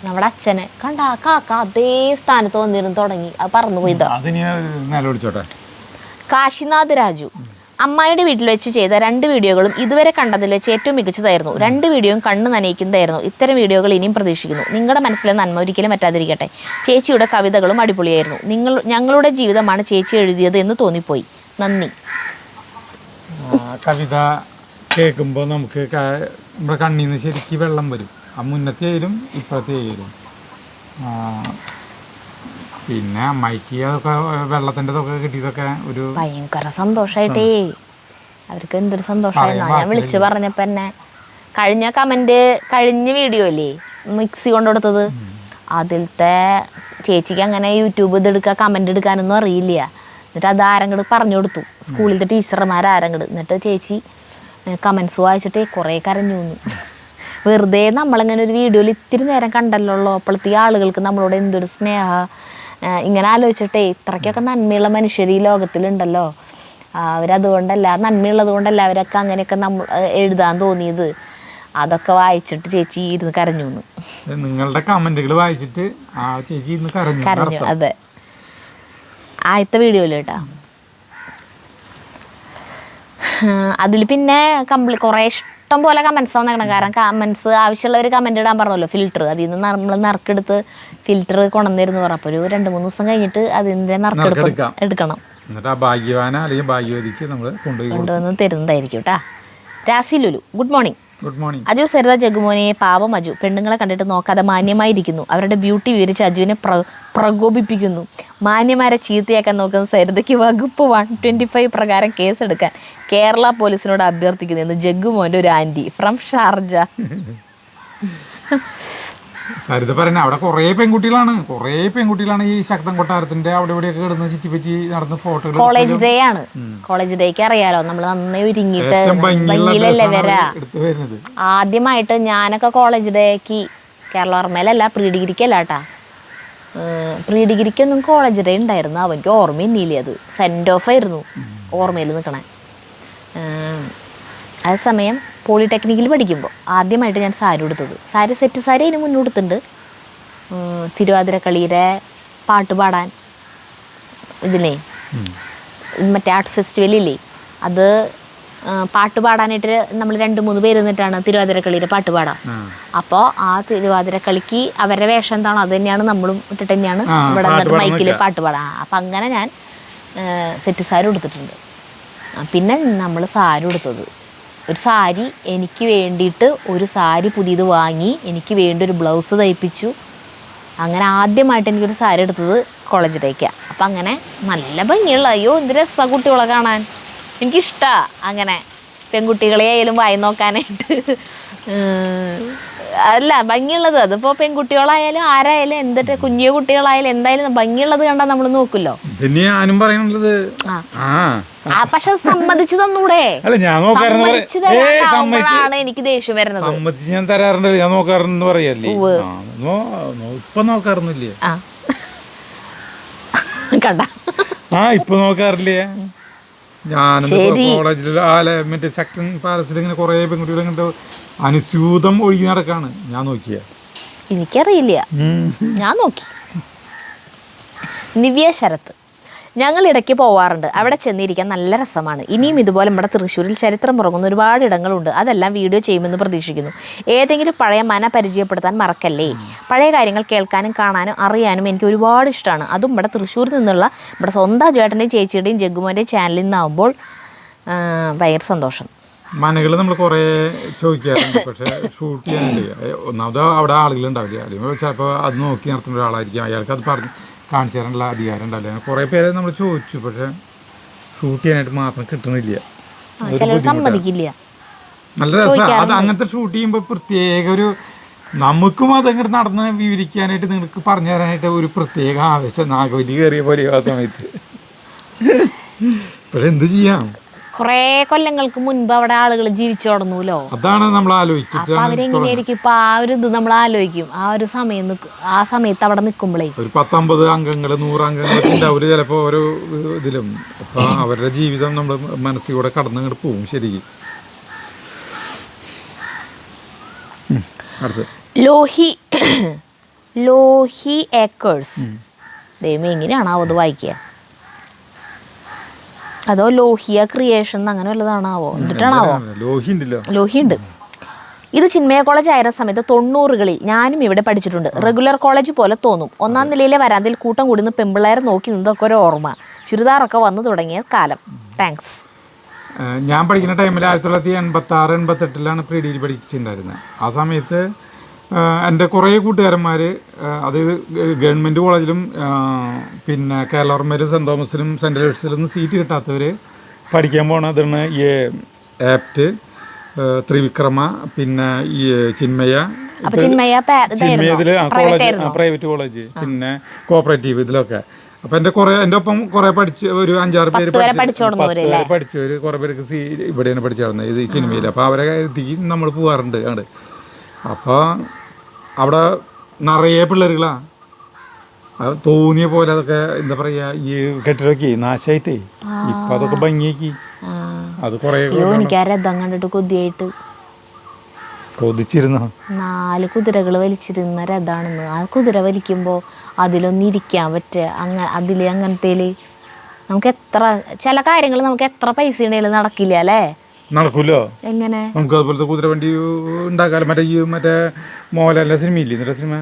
നമ്മുടെ അച്ഛനെ കണ്ട കാക്ക അതേ സ്ഥാനത്ത് വന്നിരുന്നു തുടങ്ങി, അത് പറന്നു പോയിതാ. കാശിനാഥ് രാജു: അമ്മായിയുടെ വീട്ടിൽ വെച്ച് ചെയ്ത 2 വീഡിയോകളും ഇതുവരെ കണ്ടതിൽ വെച്ച് ഏറ്റവും മികച്ചതായിരുന്നു. 2 വീഡിയോയും കണ്ണ് നനയിക്കുന്നതായിരുന്നു. ഇത്തരം വീഡിയോകൾ ഇനിയും പ്രതീക്ഷിക്കുന്നു. നിങ്ങളുടെ മനസ്സിലെ നന്മ ഒരിക്കലും പറ്റാതിരിക്കട്ടെ. ചേച്ചിയുടെ കവിതകളും അടിപൊളിയായിരുന്നു. ഞങ്ങളുടെ ജീവിതമാണ് ചേച്ചി എഴുതിയത് എന്ന് തോന്നിപ്പോയി. നന്ദി. കവിത കേൾക്കുമ്പോൾ നമുക്ക് നമ്മുടെ കണ്ണിൽ നിന്ന് ശരിക്കും വെള്ളം വരും. ആ മുന്നത്തെ ആയാലും ഇപ്പോഴത്തെ ആയാലും. പിന്നെ അമ്മയ്ക്ക് അതൊക്കെ വെള്ളത്തിൻ്റെ ഇതൊക്കെ കിട്ടിയതൊക്കെ ഒരു ഭയങ്കര സന്തോഷമായിട്ടേ. അവർക്ക് എന്തൊരു സന്തോഷമായിരുന്നു. ഞാൻ വിളിച്ച് പറഞ്ഞപ്പോൾ തന്നെ കഴിഞ്ഞ വീഡിയോ അല്ലേ മിക്സി കൊണ്ടുകൊടുത്തത്, അതിലത്തെ ചേച്ചിക്ക് അങ്ങനെ യൂട്യൂബ് ഇതെടുക്കുക കമൻ്റ് എടുക്കാനൊന്നും അറിയില്ല. എന്നിട്ട് അത് ആരെങ്കിലും പറഞ്ഞു കൊടുത്തു, സ്കൂളിലത്തെ ടീച്ചർമാർ ആരെങ്കിലും. എന്നിട്ട് ചേച്ചി കമൻസ് വായിച്ചിട്ട് കുറേ കരഞ്ഞു. വെറുതെ നമ്മളിങ്ങനെ ഒരു വീഡിയോയിൽ ഇത്തിരി നേരം കണ്ടല്ലോ, അപ്പോഴത്തെ ആളുകൾക്ക് നമ്മളോട് എന്തൊരു സ്നേഹ. ഇങ്ങനെ ആലോചിച്ചിട്ടേ ഇത്രയ്ക്കൊക്കെ നന്മയുള്ള മനുഷ്യർ ഈ ലോകത്തിലുണ്ടല്ലോ. അവരതുകൊണ്ടല്ല, നന്മയുള്ളത് കൊണ്ടല്ല അവരൊക്കെ അങ്ങനെയൊക്കെ എഴുതാൻ തോന്നിയത്. അതൊക്കെ വായിച്ചിട്ട് ചേച്ചി ഇരുന്ന് കരഞ്ഞു. നിങ്ങളുടെ കമന്റുകൾ വായിച്ചിട്ട് ചേച്ചി ഇരുന്ന് കരഞ്ഞു. അതെ, ആദ്യത്തെ വീഡിയോയിൽ കേട്ടാ. അതിൽ പിന്നെ കുറേ ഇഷ്ടം പോലെ കമൻസ് വന്നേക്കണം. കാരണം കമൻസ് ആവശ്യമുള്ളവർ കമൻറ്റ് ഇടാൻ പറഞ്ഞല്ലോ, ഫിൽറ്റർ അതിൽ നിന്ന് നമ്മൾ നറുക്കെടുത്ത് ഫിൽറ്റർ കൊണ്ടുവന്നിരുന്നു പറഞ്ഞു. അപ്പോൾ ഒരു 2-3 ദിവസം കഴിഞ്ഞിട്ട് അതിൻ്റെ നറുക്കെടുപ്പ് എടുക്കണം. കൊണ്ടുവന്ന് തരുന്നതായിരിക്കും കേട്ടാ. രാസി ലുലു: ഗുഡ് മോർണിംഗ്. അജു, സരിത, ജഗുമോനെ പാവം അജു പെണ്ണുങ്ങളെ കണ്ടിട്ട് നോക്കാതെ മാന്യമായിരിക്കുന്നു. അവരുടെ ബ്യൂട്ടി വിവരിച്ച് അജുവിനെ പ്രകോപിപ്പിക്കുന്നു. മാന്യമാരെ ചീത്തയാക്കാൻ നോക്കുന്ന സരിതയ്ക്ക് വകുപ്പ് 125 പ്രകാരം കേസെടുക്കാൻ കേരള പോലീസിനോട് അഭ്യർത്ഥിക്കുന്നു എന്ന് ജഗുമോൻ്റെ ഒരു ആൻറ്റി ഫ്രം ഷാർജ. സരിത പറഞ്ഞ അവിടെ കുറേ പെൺകുട്ടികളാണ് ഈ ശക്തൻ കൊട്ടാരത്തിന്റെ അവിടെ ഇവിടെയൊക്കെ കിടന്ന് ചുറ്റിപ്പറ്റി നടന്ന ഫോട്ടോകൾ. കോളേജ് ഡേ ആണ്. കോളേജ് ഡേക്ക് അറിയാലോ, നമ്മൾ നന്നായി ഒരുങ്ങിയിട്ട് ഭംഗിയിലല്ലേ വരാ. ആദ്യമായിട്ട് ഞാനൊക്കെ കോളേജ് ഡേക്ക് കേരള ഓർമ്മയിലല്ല, പ്രീ ഡിഗ്രിക്കല്ല കേട്ടാ. പ്രീ ഡിഗ്രിക്കൊന്നും കോളേജ് ഡേ ഉണ്ടായിരുന്നു, അവർക്ക് ഓർമ്മയില്ലേ. അത് സെൻഡ് ഓഫ് ആയിരുന്നു ഓർമ്മയിൽ നിൽക്കണേ. അതേസമയം പോളിടെക്നിക്കിൽ പഠിക്കുമ്പോൾ ആദ്യമായിട്ട് ഞാൻ സാരി ഉടുത്തത്, സെറ്റ് സാരി അതിന് മുന്നേ ഉടുത്തിട്ടുണ്ട്. തിരുവാതിരക്കളിയുടെ പാട്ട് പാടാൻ ഇതില്ലേ മറ്റേ ആർട്സ് ഫെസ്റ്റിവലില്ലേ, അത് പാട്ട് പാടാനായിട്ട് നമ്മൾ 2-3 പേര് നിന്നിട്ടാണ് തിരുവാതിരക്കളിയുടെ പാട്ട് പാടാം. അപ്പോൾ ആ തിരുവാതിരക്കളിക്ക് അവരുടെ വേഷം എന്താണോ അത് തന്നെയാണ് നമ്മളും ഇട്ടിട്ട് തന്നെയാണ് ഇവിടെ നിന്നിട്ട് മൈക്കിൽ പാട്ട് പാടാം. അപ്പം അങ്ങനെ ഞാൻ സെറ്റ് സാരി ഉടുത്തിട്ടുണ്ട്. പിന്നെ നമ്മൾ സാരി ഉടുത്തത് ഒരു സാരി എനിക്ക് വേണ്ടിയിട്ട് ഒരു സാരി പുതിയത് വാങ്ങി എനിക്ക് വേണ്ടി ഒരു ബ്ലൗസ് തയ്പ്പിച്ചു. അങ്ങനെ ആദ്യമായിട്ട് എനിക്കൊരു സാരി എടുത്തത് കോളേജിലേക്കാണ്. അപ്പം അങ്ങനെ നല്ല ഭംഗിയുള്ള, അയ്യോ എന്ത് രസമാണ് കുട്ടികളെ കാണാൻ. എനിക്കിഷ്ടമാണ് അങ്ങനെ പെൺകുട്ടികളെ ആയാലും വായി നോക്കാനായിട്ട്. അല്ല ഭംഗിയുള്ളത്, അതിപ്പോൾ പെൺകുട്ടികളായാലും ആരായാലും എന്തിട്ട് കുഞ്ഞു കുട്ടികളായാലും എന്തായാലും ഭംഗിയുള്ളത് കണ്ടാൽ നമ്മൾ നോക്കുമല്ലോ. ഞാനും പറയുന്നുള്ളത് പക്ഷെ സമ്മതിച്ചു തന്നൂടെ? സമ്മതിച്ചു തരാനാവുമ്പോഴാണ് എനിക്ക് ദേഷ്യം വരുന്നത്. സമ്മതിച്ച് ഞാൻ തരാറുണ്ട്, ഞാൻ നോക്കാറുണ്ട് പറയല്ലേ. ഇപ്പൊ നോക്കാറൊന്നുമില്ലേ? കണ്ട ഇപ്പൊ നോക്കാറില്ലേ? ഞാനും കോളേജിൽ മറ്റേ സെക്ടൻ പാലസിൽ ഇങ്ങനെ കുറെ പെൺകുട്ടികൾ ഇങ്ങോട്ട് അനുസ്യൂതം ഒഴുകി നടക്കാണ്. ഞാൻ നോക്കിയ എനിക്കറിയില്ല, ഞാൻ നോക്കി. നിവ്യ ശരത്ത്, ഞങ്ങൾ ഇടയ്ക്ക് പോവാറുണ്ട്, അവിടെ ചെന്നിരിക്കാൻ നല്ല രസമാണ്. ഇനിയും ഇതുപോലെ നമ്മുടെ തൃശ്ശൂരിൽ ചരിത്രം ഉറങ്ങുന്ന ഒരുപാട് ഇടങ്ങളുണ്ട്. അതെല്ലാം വീഡിയോ ചെയ്യുമെന്ന് പ്രതീക്ഷിക്കുന്നു. ഏതെങ്കിലും പഴയ മന പരിചയപ്പെടുത്താൻ മറക്കല്ലേ. പഴയ കാര്യങ്ങൾ കേൾക്കാനും കാണാനും അറിയാനും എനിക്ക് ഒരുപാട് ഇഷ്ടമാണ്. അതും ഇവിടെ തൃശ്ശൂരിൽ നിന്നുള്ള ഇവിടെ സ്വന്തം ചേട്ടൻ്റെയും ചേച്ചിയുടെയും ജഗ്ഗുമോൻ്റെയും ചാനലിൽ നിന്നാവുമ്പോൾ ഭയങ്കര സന്തോഷം. മനകൾ നമ്മൾ കുറേ ചോദിക്കാറുണ്ട്, പക്ഷെ ഷൂട്ട് ചെയ്യാനില്ല. ഒന്നാമത് അവിടെ ആളുകളുണ്ടാവില്ല, അല്ലെങ്കിൽ ചിലപ്പോൾ അത് നോക്കി നടത്തുന്ന ഒരാളായിരിക്കും, അയാൾക്ക് അത് പറഞ്ഞ് കാണിച്ചു തരാനുള്ള അധികാരം ഉണ്ടാവില്ല. കുറേ പേരെ നമ്മൾ ചോദിച്ചു, പക്ഷെ ഷൂട്ട് ചെയ്യാനായിട്ട് മാത്രം കിട്ടണില്ല. നല്ല രസമാണ് അത്. അങ്ങനത്തെ ഷൂട്ട് ചെയ്യുമ്പോൾ പ്രത്യേക ഒരു നമുക്കും അതങ്ങോട്ട് നടന്ന് വിവരിക്കാനായിട്ട് നിങ്ങൾക്ക് പറഞ്ഞു തരാനായിട്ട് ഒരു പ്രത്യേക ആവേശം, നാഗവലി കയറിയ പോലെ ആ സമയത്ത്. പക്ഷെ എന്ത് ചെയ്യാം, കുറേ കൊല്ലങ്ങൾക്ക് മുൻപ് അവിടെ ആളുകൾ ജീവിച്ചു തുടങ്ങൂലോ. അതാണ് നമ്മൾ ആലോചിച്ചിട്ട് അവരെങ്ങനെയായിരിക്കും ഇപ്പൊ ആ ഒരു ഇത് നമ്മൾ ആലോചിക്കും. ആ ഒരു ആ സമയത്ത് അവിടെ നിൽക്കുമ്പോഴേ ഒരു 10-50 അംഗങ്ങൾ 100 അംഗങ്ങളൊക്കെ ഉണ്ടാവില്ല ചിലപ്പോൾ ഓരോ ഇതിലും. അപ്പൊ അവരുടെ ജീവിതം നമ്മൾ മനസ്സിലൂടെ കടന്നങ്ങോട്ട് പോകും. ശരിക്കും ലോഹി ഏക്കേഴ്സ്, ദൈവം എങ്ങനെയാണാവോ അത് വായിക്കുക? അതോ ലോഹിയ ക്രിയേഷൻ അങ്ങനെ വല്ലതാണാവോ? എന്നിട്ടാണാവോ? ലോഹി ഉണ്ട്. ഇത് ചിന്മയ കോളേജ് ആയിരുന്ന സമയത്ത് 90കളിൽ ഞാനും ഇവിടെ പഠിച്ചിട്ടുണ്ട്. റെഗുലർ കോളേജ് പോലെ തോന്നും. 1-ാം നിലയിലെ വരാന്തയിൽ കൂട്ടം കൂടുന്ന പെമ്പിള്ളേരെ നോക്കി നിന്നതൊക്കെ ഒരു ഓർമ്മ. ചുരിദാറൊക്കെ വന്നു തുടങ്ങിയ കാലം. താങ്ക്സ്. ഞാൻ പഠിക്കുന്ന ടൈമിൽ 1986-88 പ്രീ ഡിഗ്രി പഠിച്ചിട്ടുണ്ടായിരുന്നത്. ആ സമയത്ത് എൻ്റെ കുറേ കൂട്ടുകാരന്മാർ, അത് ഗവൺമെൻറ് കോളേജിലും പിന്നെ കേരളവർമ്മയിലും സെൻറ്റ് തോമസിലും സെൻറ്റ് ജോസഫിലൊന്നും സീറ്റ് കിട്ടാത്തവർ പഠിക്കാൻ പോണതാണ് ഈ ആപ്റ്റ്, ത്രിവിക്രമ, പിന്നെ ഈ ചിന്മയതിൽ കോളേജ്, പ്രൈവറ്റ് കോളേജ്, പിന്നെ കോപ്പറേറ്റീവ്, ഇതിലൊക്കെ. അപ്പം എൻ്റെ ഒപ്പം കുറേ പഠിച്ച് ഒരു 5-6 പേര് പഠിച്ചവർ കുറേ പേർക്ക് ഇവിടെയാണ് പഠിച്ചിരുന്നത്, ഇത് ഈ സിനിമയിൽ. അപ്പോൾ അവരെ എത്തിക്കും നമ്മൾ പോകാറുണ്ട് അവിടെ. അപ്പോൾ അവിടെ നിറയെ പിള്ളേരുകളാണ്. അത് തോന്നിയ പോലെ അതൊക്കെ എന്താ പറയുക, ഈ കെട്ടിടമൊക്കെ നാശമായിട്ടേ ഇപ്പം അതൊക്കെ ഭംഗിയാക്കി. അത് കുറേ എനിക്ക് ആ രഥം കണ്ടിട്ട് കൊതിയായിട്ട് കൊതിച്ചിരുന്നു. 4 കുതിരകൾ വലിച്ചിരുന്ന രഥാണെന്ന്. ആ കുതിര വലിക്കുമ്പോൾ അതിലൊന്നും ഇരിക്കാൻ പറ്റുക, അതിൽ അങ്ങനത്തേല് നമുക്ക് എത്ര ചില കാര്യങ്ങൾ നമുക്ക് എത്ര പൈസ ഉണ്ടെങ്കിലും നടക്കില്ല അല്ലേ? നടക്കൂലോ? എങ്ങനെ നമുക്ക് അതുപോലത്തെ കുതിരവണ്ടി ഉണ്ടാക്കാലും. മറ്റേ മോഹൻലാലിന്റെ സിനിമയില്ലേ, എന്നിട്ട് സിനിമ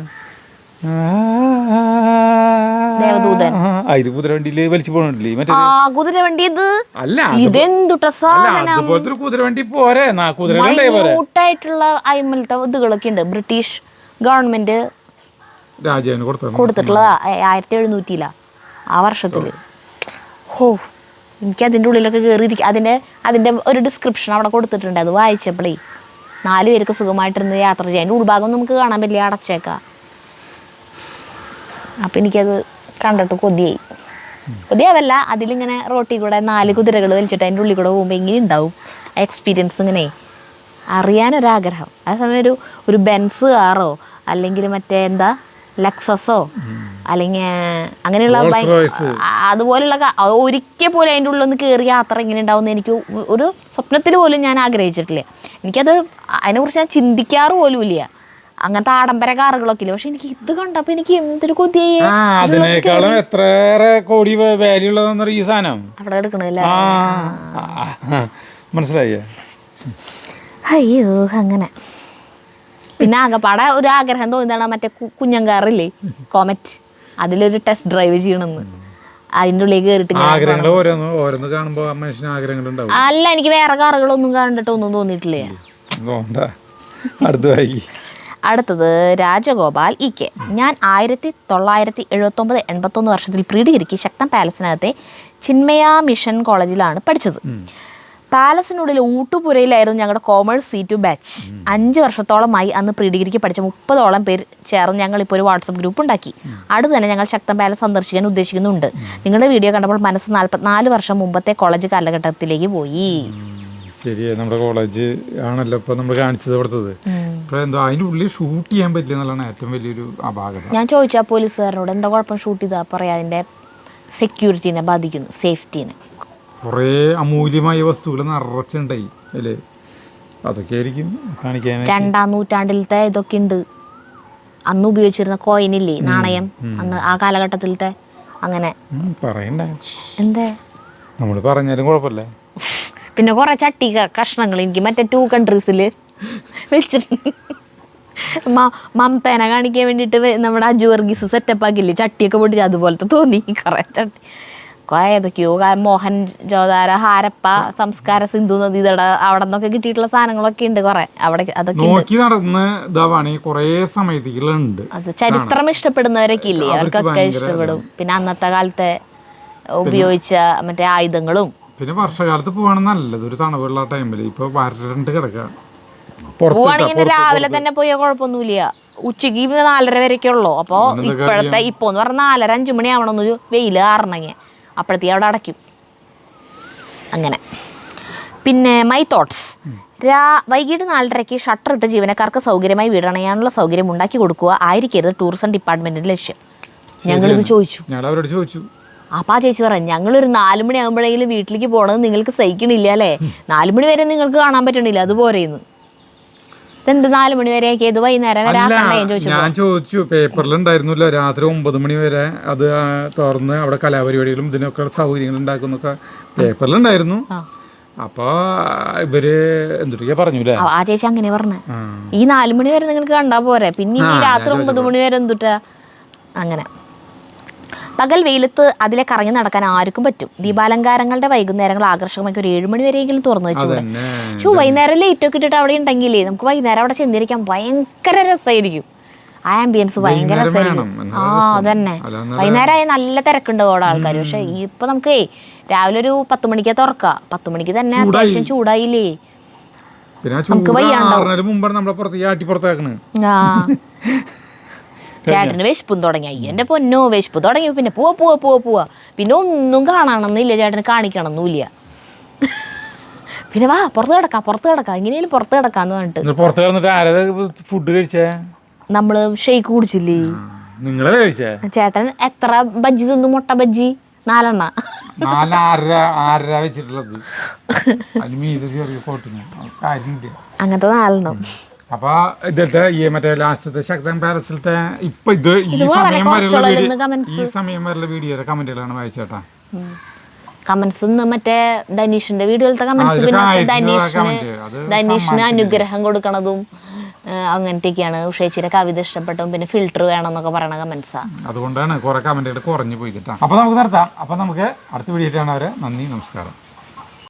ദേവദൂതൻ, അതില് കുതിരവണ്ടിയില് വലിച്ചു പോകണില്ലേ? മറ്റേ കുതിരവണ്ടി അല്ല, ഇതെന്തുട്ട അതുപോലത്തെ ഒരു കുതിരവണ്ടി പോരെ. ൂട്ടായിട്ടുള്ള അയിമലത്തെ ഇതുകളൊക്കെ ഉണ്ട്. ബ്രിട്ടീഷ് ഗവൺമെന്റ് രാജാവിന് കൊടുത്തിട്ടുള്ളത് 1700 ആ വർഷത്തില്. ഹോ, എനിക്ക് അതിൻ്റെ ഉള്ളിലൊക്കെ കയറിയിരിക്കും. അതിൻ്റെ ഒരു ഡിസ്ക്രിപ്ഷൻ അവിടെ കൊടുത്തിട്ടുണ്ട്. അത് വായിച്ചപ്പോഴേ 4 പേർക്ക് സുഖമായിട്ടിരുന്ന് യാത്ര ചെയ്യാം. അതിൻ്റെ ഉൾഭാഗം നമുക്ക് കാണാൻ പറ്റില്ല, അടച്ചേക്കാം. അപ്പം എനിക്കത് കണ്ടിട്ട് കൊതിയാവല്ല, അതിലിങ്ങനെ റോട്ടിൽ കൂടെ 4 കുതിരകൾ വലിച്ചിട്ട് അതിൻ്റെ ഉള്ളിൽ കൂടെ പോകുമ്പോൾ എങ്ങനെ ഉണ്ടാവും എക്സ്പീരിയൻസ്? ഇങ്ങനെ അറിയാനൊരാഗ്രഹം. അതേസമയം ഒരു ബെൻസ് കാറോ അല്ലെങ്കിൽ മറ്റേ എന്താ ലെക്സസോ അല്ലെങ്കിൽ അങ്ങനെയുള്ള അതുപോലുള്ള ഒരിക്കൽ പോലും അതിൻ്റെ ഉള്ളിലൊന്ന് കയറി യാത്ര എങ്ങനെ ഉണ്ടാവുമെന്ന് എനിക്ക് ഒരു സ്വപ്നത്തിൽ പോലും ഞാൻ ആഗ്രഹിച്ചിട്ടില്ല. എനിക്കത് അതിനെക്കുറിച്ച് ഞാൻ ചിന്തിക്കാറ് പോലും ഇല്ല. അങ്ങനത്തെ ആഡംബര കാറുകളൊക്കെ ഇല്ല. പക്ഷെ എനിക്ക് ഇത് കണ്ടപ്പോൾ എനിക്ക് എന്തൊരു കൊതിയായി. അതിനേക്കാളും എത്രയേറെ കോടി വാല്യൂ ഉള്ളതെന്നൊരു ഈ സാധനം അവിടെ എടുക്കണല്ലേ. മനസ്സിലായി? അയ്യോ, അങ്ങനെ. പിന്നെ ആകെപ്പാടെ ഒരു ആഗ്രഹം തോന്നിയതാണ് മറ്റേ കുഞ്ഞങ്കാറില്ലേ, കോമറ്റ്, അതിലൊരു ടെസ്റ്റ് ഡ്രൈവ് ചെയ്യണമെന്ന്. അതിൻ്റെ ഉള്ളിൽ കയറിയിട്ട് അല്ല, എനിക്ക് വേറെ കാറുകളൊന്നും കണ്ടിട്ടൊന്നും തോന്നിയിട്ടില്ല. അടുത്തത് രാജഗോപാൽ ഇ.കെ. ഞാൻ 1979-81 വർഷത്തിൽ പ്രീ ഡിഗ്രിക്ക് ശക്തൻ പാലസിനകത്തെ ചിന്മയ മിഷൻ കോളേജിലാണ് പഠിച്ചത്. പാലസിനുള്ളിൽ ഊട്ടുപുരയിലായിരുന്നു ഞങ്ങളുടെ കോമേഴ്സ് C2 ബാച്ച്. 5 വർഷത്തോളമായി അന്ന് പ്രീ ഡിഗ്രിക്ക് പഠിച്ച 30ഓളം പേര് ചേർന്ന് ഞങ്ങളിപ്പോൾ ഒരു വാട്സപ്പ് ഗ്രൂപ്പ് ഉണ്ടാക്കി. അടുത്ത് തന്നെ ഞങ്ങൾ ശക്തൻ പാലസ് സന്ദർശിക്കാൻ ഉദ്ദേശിക്കുന്നുണ്ട്. നിങ്ങളുടെ വീഡിയോ കണ്ടപ്പോൾ മനസ്സ് 44 വർഷം മുമ്പത്തെ കോളേജ് കാലഘട്ടത്തിലേക്ക് പോയി. ശരിയാ, നമ്മുടെ കോളേജ് ആണല്ലോ ഇപ്പൊ നമ്മൾ കാണിച്ചത് കൊടുത്തത്. ഇപ്പൊ എന്തോ അതിന്റെ ഉള്ളിൽ ഷൂട്ട് ചെയ്യാൻ പറ്റില്ല എന്നുള്ളതാണ് ഏറ്റവും വലിയൊരു അപാകത. ഞാൻ ചോദിച്ചാൽ പോലീസുകാരനോട് എന്താ കുഴപ്പം ഷൂട്ട് ചെയ്താൽ പറയാ, അതിന്റെ സെക്യൂരിറ്റീനെ ബാധിക്കുന്നു, സേഫ്റ്റീനെ. കുറേ അമൂല്യമായ വസ്തുക്കൾ നിറച്ചുണ്ടായി അല്ലേ, അതൊക്കെ ആയിരിക്കും കാണിക്കാൻ. 2-ാം നൂറ്റാണ്ടിലത്തെ ഇതൊക്കെ ഉണ്ട്. അന്ന് ഉപയോഗിച്ചിരുന്ന കോയിനില്ലേ, നാണയം, അന്ന് ആ കാലഘട്ടത്തിലത്തെ. അങ്ങനെ പറയണ്ട, എന്തേ നമ്മൾ പറഞ്ഞാലും കുഴപ്പമില്ല. പിന്നെ കുറെ ചട്ടി കഷ്ണങ്ങൾ എനിക്ക് മറ്റേ 2 കൺട്രീസിൽ വെച്ചിട്ടുണ്ട്. മമതേനെ കാണിക്കാൻ വേണ്ടിയിട്ട് നമ്മുടെ അജു വർഗീസ് സെറ്റപ്പ് ആക്കില്ലേ, ചട്ടിയൊക്കെ പൊട്ടിച്ച് അതുപോലത്തെ തോന്നി കുറെ ചട്ടി. ഏതൊക്കെയോ മോഹൻ ജോദാര, ഹാരപ്പ, സംസ്കാര സിന്ധു നദീതട അവിടെ നിന്നൊക്കെ കിട്ടിയിട്ടുള്ള സാധനങ്ങളൊക്കെ ഉണ്ട് കുറെ അവിടെ. അതൊക്കെ അത് ചരിത്രം ഇഷ്ടപ്പെടുന്നവരൊക്കെ ഇല്ലേ, അവർക്കൊക്കെ ഇഷ്ടപ്പെടും. പിന്നെ അന്നത്തെ കാലത്തെ ഉപയോഗിച്ച മറ്റേ ആയുധങ്ങളും. പിന്നെ വർഷകാലത്ത് പോവാണ് നല്ലത്, ഒരു തണുപ്പുള്ള ടൈമിൽ. ഇപ്പൊ വരണ്ട് കിടക്കുക. പോവാണെങ്കിൽ രാവിലെ തന്നെ പോയാൽ കുഴപ്പമൊന്നുമില്ല. ഉച്ചക്ക് 4:30 വരെയൊക്കെ ഉള്ളൂ. അപ്പോൾ ഇപ്പോഴത്തെ ഇപ്പോൾ എന്ന് പറഞ്ഞാൽ 4:30-5 മണി ആവണമെന്നൊരു വെയിൽ ആറണമെങ്കിൽ അപ്പോഴത്തേക്ക് അവിടെ അടയ്ക്കും. അങ്ങനെ. പിന്നെ മൈ തോട്ട്സ്, വൈകിട്ട് 4:30 ഷട്ടർ ഇട്ട് ജീവനക്കാർക്ക് സൗകര്യമായി വീടണയാനുള്ള സൗകര്യം ഉണ്ടാക്കി കൊടുക്കുക ആയിരിക്കരുത് ടൂറിസം ഡിപ്പാർട്ട്മെന്റിന്റെ ലക്ഷ്യം. ഞങ്ങളിത് ചോദിച്ചു. അപ്പം ആ ചേച്ചി പറയാം, ഞങ്ങളൊരു 4 മണി ആകുമ്പോഴെങ്കിലും വീട്ടിലേക്ക് പോകണത് നിങ്ങൾക്ക് സഹിക്കണില്ല അല്ലേ, 4 മണി വരെ നിങ്ങൾക്ക് കാണാൻ പറ്റണില്ല, അതുപോരെയെന്ന്. ഇതെന്ത് 4 മണി വരെ ആക്കിയത്, വൈകുന്നേരം വരെ ഞാൻ ചോദിച്ചു. പേപ്പറിലുണ്ടായിരുന്നല്ലോ രാത്രി 9 മണി വരെ അത് തുറന്ന് അവിടെ കലാപരിപാടികളും ഇതിനൊക്കെ സൗകര്യങ്ങൾ ഉണ്ടാക്കുന്നൊക്കെ പേപ്പറിലുണ്ടായിരുന്നു. അപ്പൊ ഇവര് എന്തൊക്കെയാ പറഞ്ഞൂല്ലേ, ആ ചേച്ചി അങ്ങനെ പറഞ്ഞ. ഈ 4 മണി വരെ നിങ്ങൾക്ക് കണ്ടാ പോരെ, പിന്നെ ഈ രാത്രി 9 മണി വരെ എന്തുട്ടാ. അങ്ങനെ പകൽ വെയിലത്ത് അതിലെ കറങ്ങി നടക്കാൻ ആർക്കും പറ്റും. ദീപാലങ്കാരങ്ങളുടെ വൈകുന്നേരങ്ങൾ ആകർഷകമായി ഒരു 7 മണി വരെയെങ്കിലും തുറന്നു വെച്ചു. വൈകുന്നേരം ലൈറ്റ് ഒക്കെ ഇട്ടിട്ട് അവിടെ ഉണ്ടെങ്കിലേ നമുക്ക് വൈകുന്നേരം അവിടെ ചെന്നിരിക്കാൻ ഭയങ്കര രസമായിരിക്കും. ആ ആംബിയൻസ് ഭയങ്കര രസമായിരിക്കും. അതന്നെ, വൈകുന്നേരം ആയ നല്ല തിരക്കുണ്ടാവും അവിടെ ആൾക്കാർ. പക്ഷെ ഇപ്പൊ നമുക്ക് രാവിലെ ഒരു 10 മണിക്ക് തുറക്കാം, 10 മണിക്ക് തന്നെ അത്യാവശ്യം ചൂടായില്ലേ, നമുക്ക് വയ്യാണ്ടാവും. ചേട്ടന് വിശപ്പും തുടങ്ങി. എന്റെ പൊന്നോ, വിശപ്പ് തുടങ്ങി. പിന്നെ പോവാ പിന്നെ ഒന്നും കാണണമെന്നില്ല, ചേട്ടന് കാണിക്കണമെന്നില്ല. പിന്നെ വാ പുറത്ത് കിടക്കാം എങ്ങനെയാലും പുറത്ത് കിടക്കാന്ന് പറഞ്ഞിട്ട് ഫുഡ് കഴിച്ചേ നമ്മള് ഷെയ്ക്ക് കുടിച്ചില്ലേ. ചേട്ടൻ എത്ര ബജ്ജി തിന്നു? മുട്ട ബജ്ജി 4 എണ്ണ. അങ്ങനത്തെ 4 എണ്ണം. അപ്പൊ ഇതിലത്തെ ഈ മറ്റേ ലാസ്റ്റത്തെ ശക്തൻ പാലസിലത്തെ ഇപ്പൊ ഇത് ഈ സമയം വരെയുള്ള വീഡിയോയുടെ കമന്റുകളാണ് വായിച്ചേട്ടാ. കമന്റ്സ് മറ്റേ ധനീഷിന്റെ വീഡിയോയിലത്തെ കമന്റ്സ്. പിന്നെ ധനീഷിന് അനുഗ്രഹം കൊടുക്കണതും അങ്ങനത്തെയൊക്കെയാണ്. ഉഷേച്ചിയുടെ കവിത ഇഷ്ടപ്പെട്ടും പിന്നെ ഫിൽറ്റർ വേണം എന്നൊക്കെ പറയണ കമന്റ്സാ. അതുകൊണ്ടാണ് കുറെ കമന്റുകൾ കുറഞ്ഞു പോയി കിട്ടാം. അപ്പൊ നമുക്ക് നിർത്താം. അപ്പൊ നമുക്ക് അടുത്ത വീഡിയോ ആയിട്ട് കാണാം. നന്ദി, നമസ്കാരം.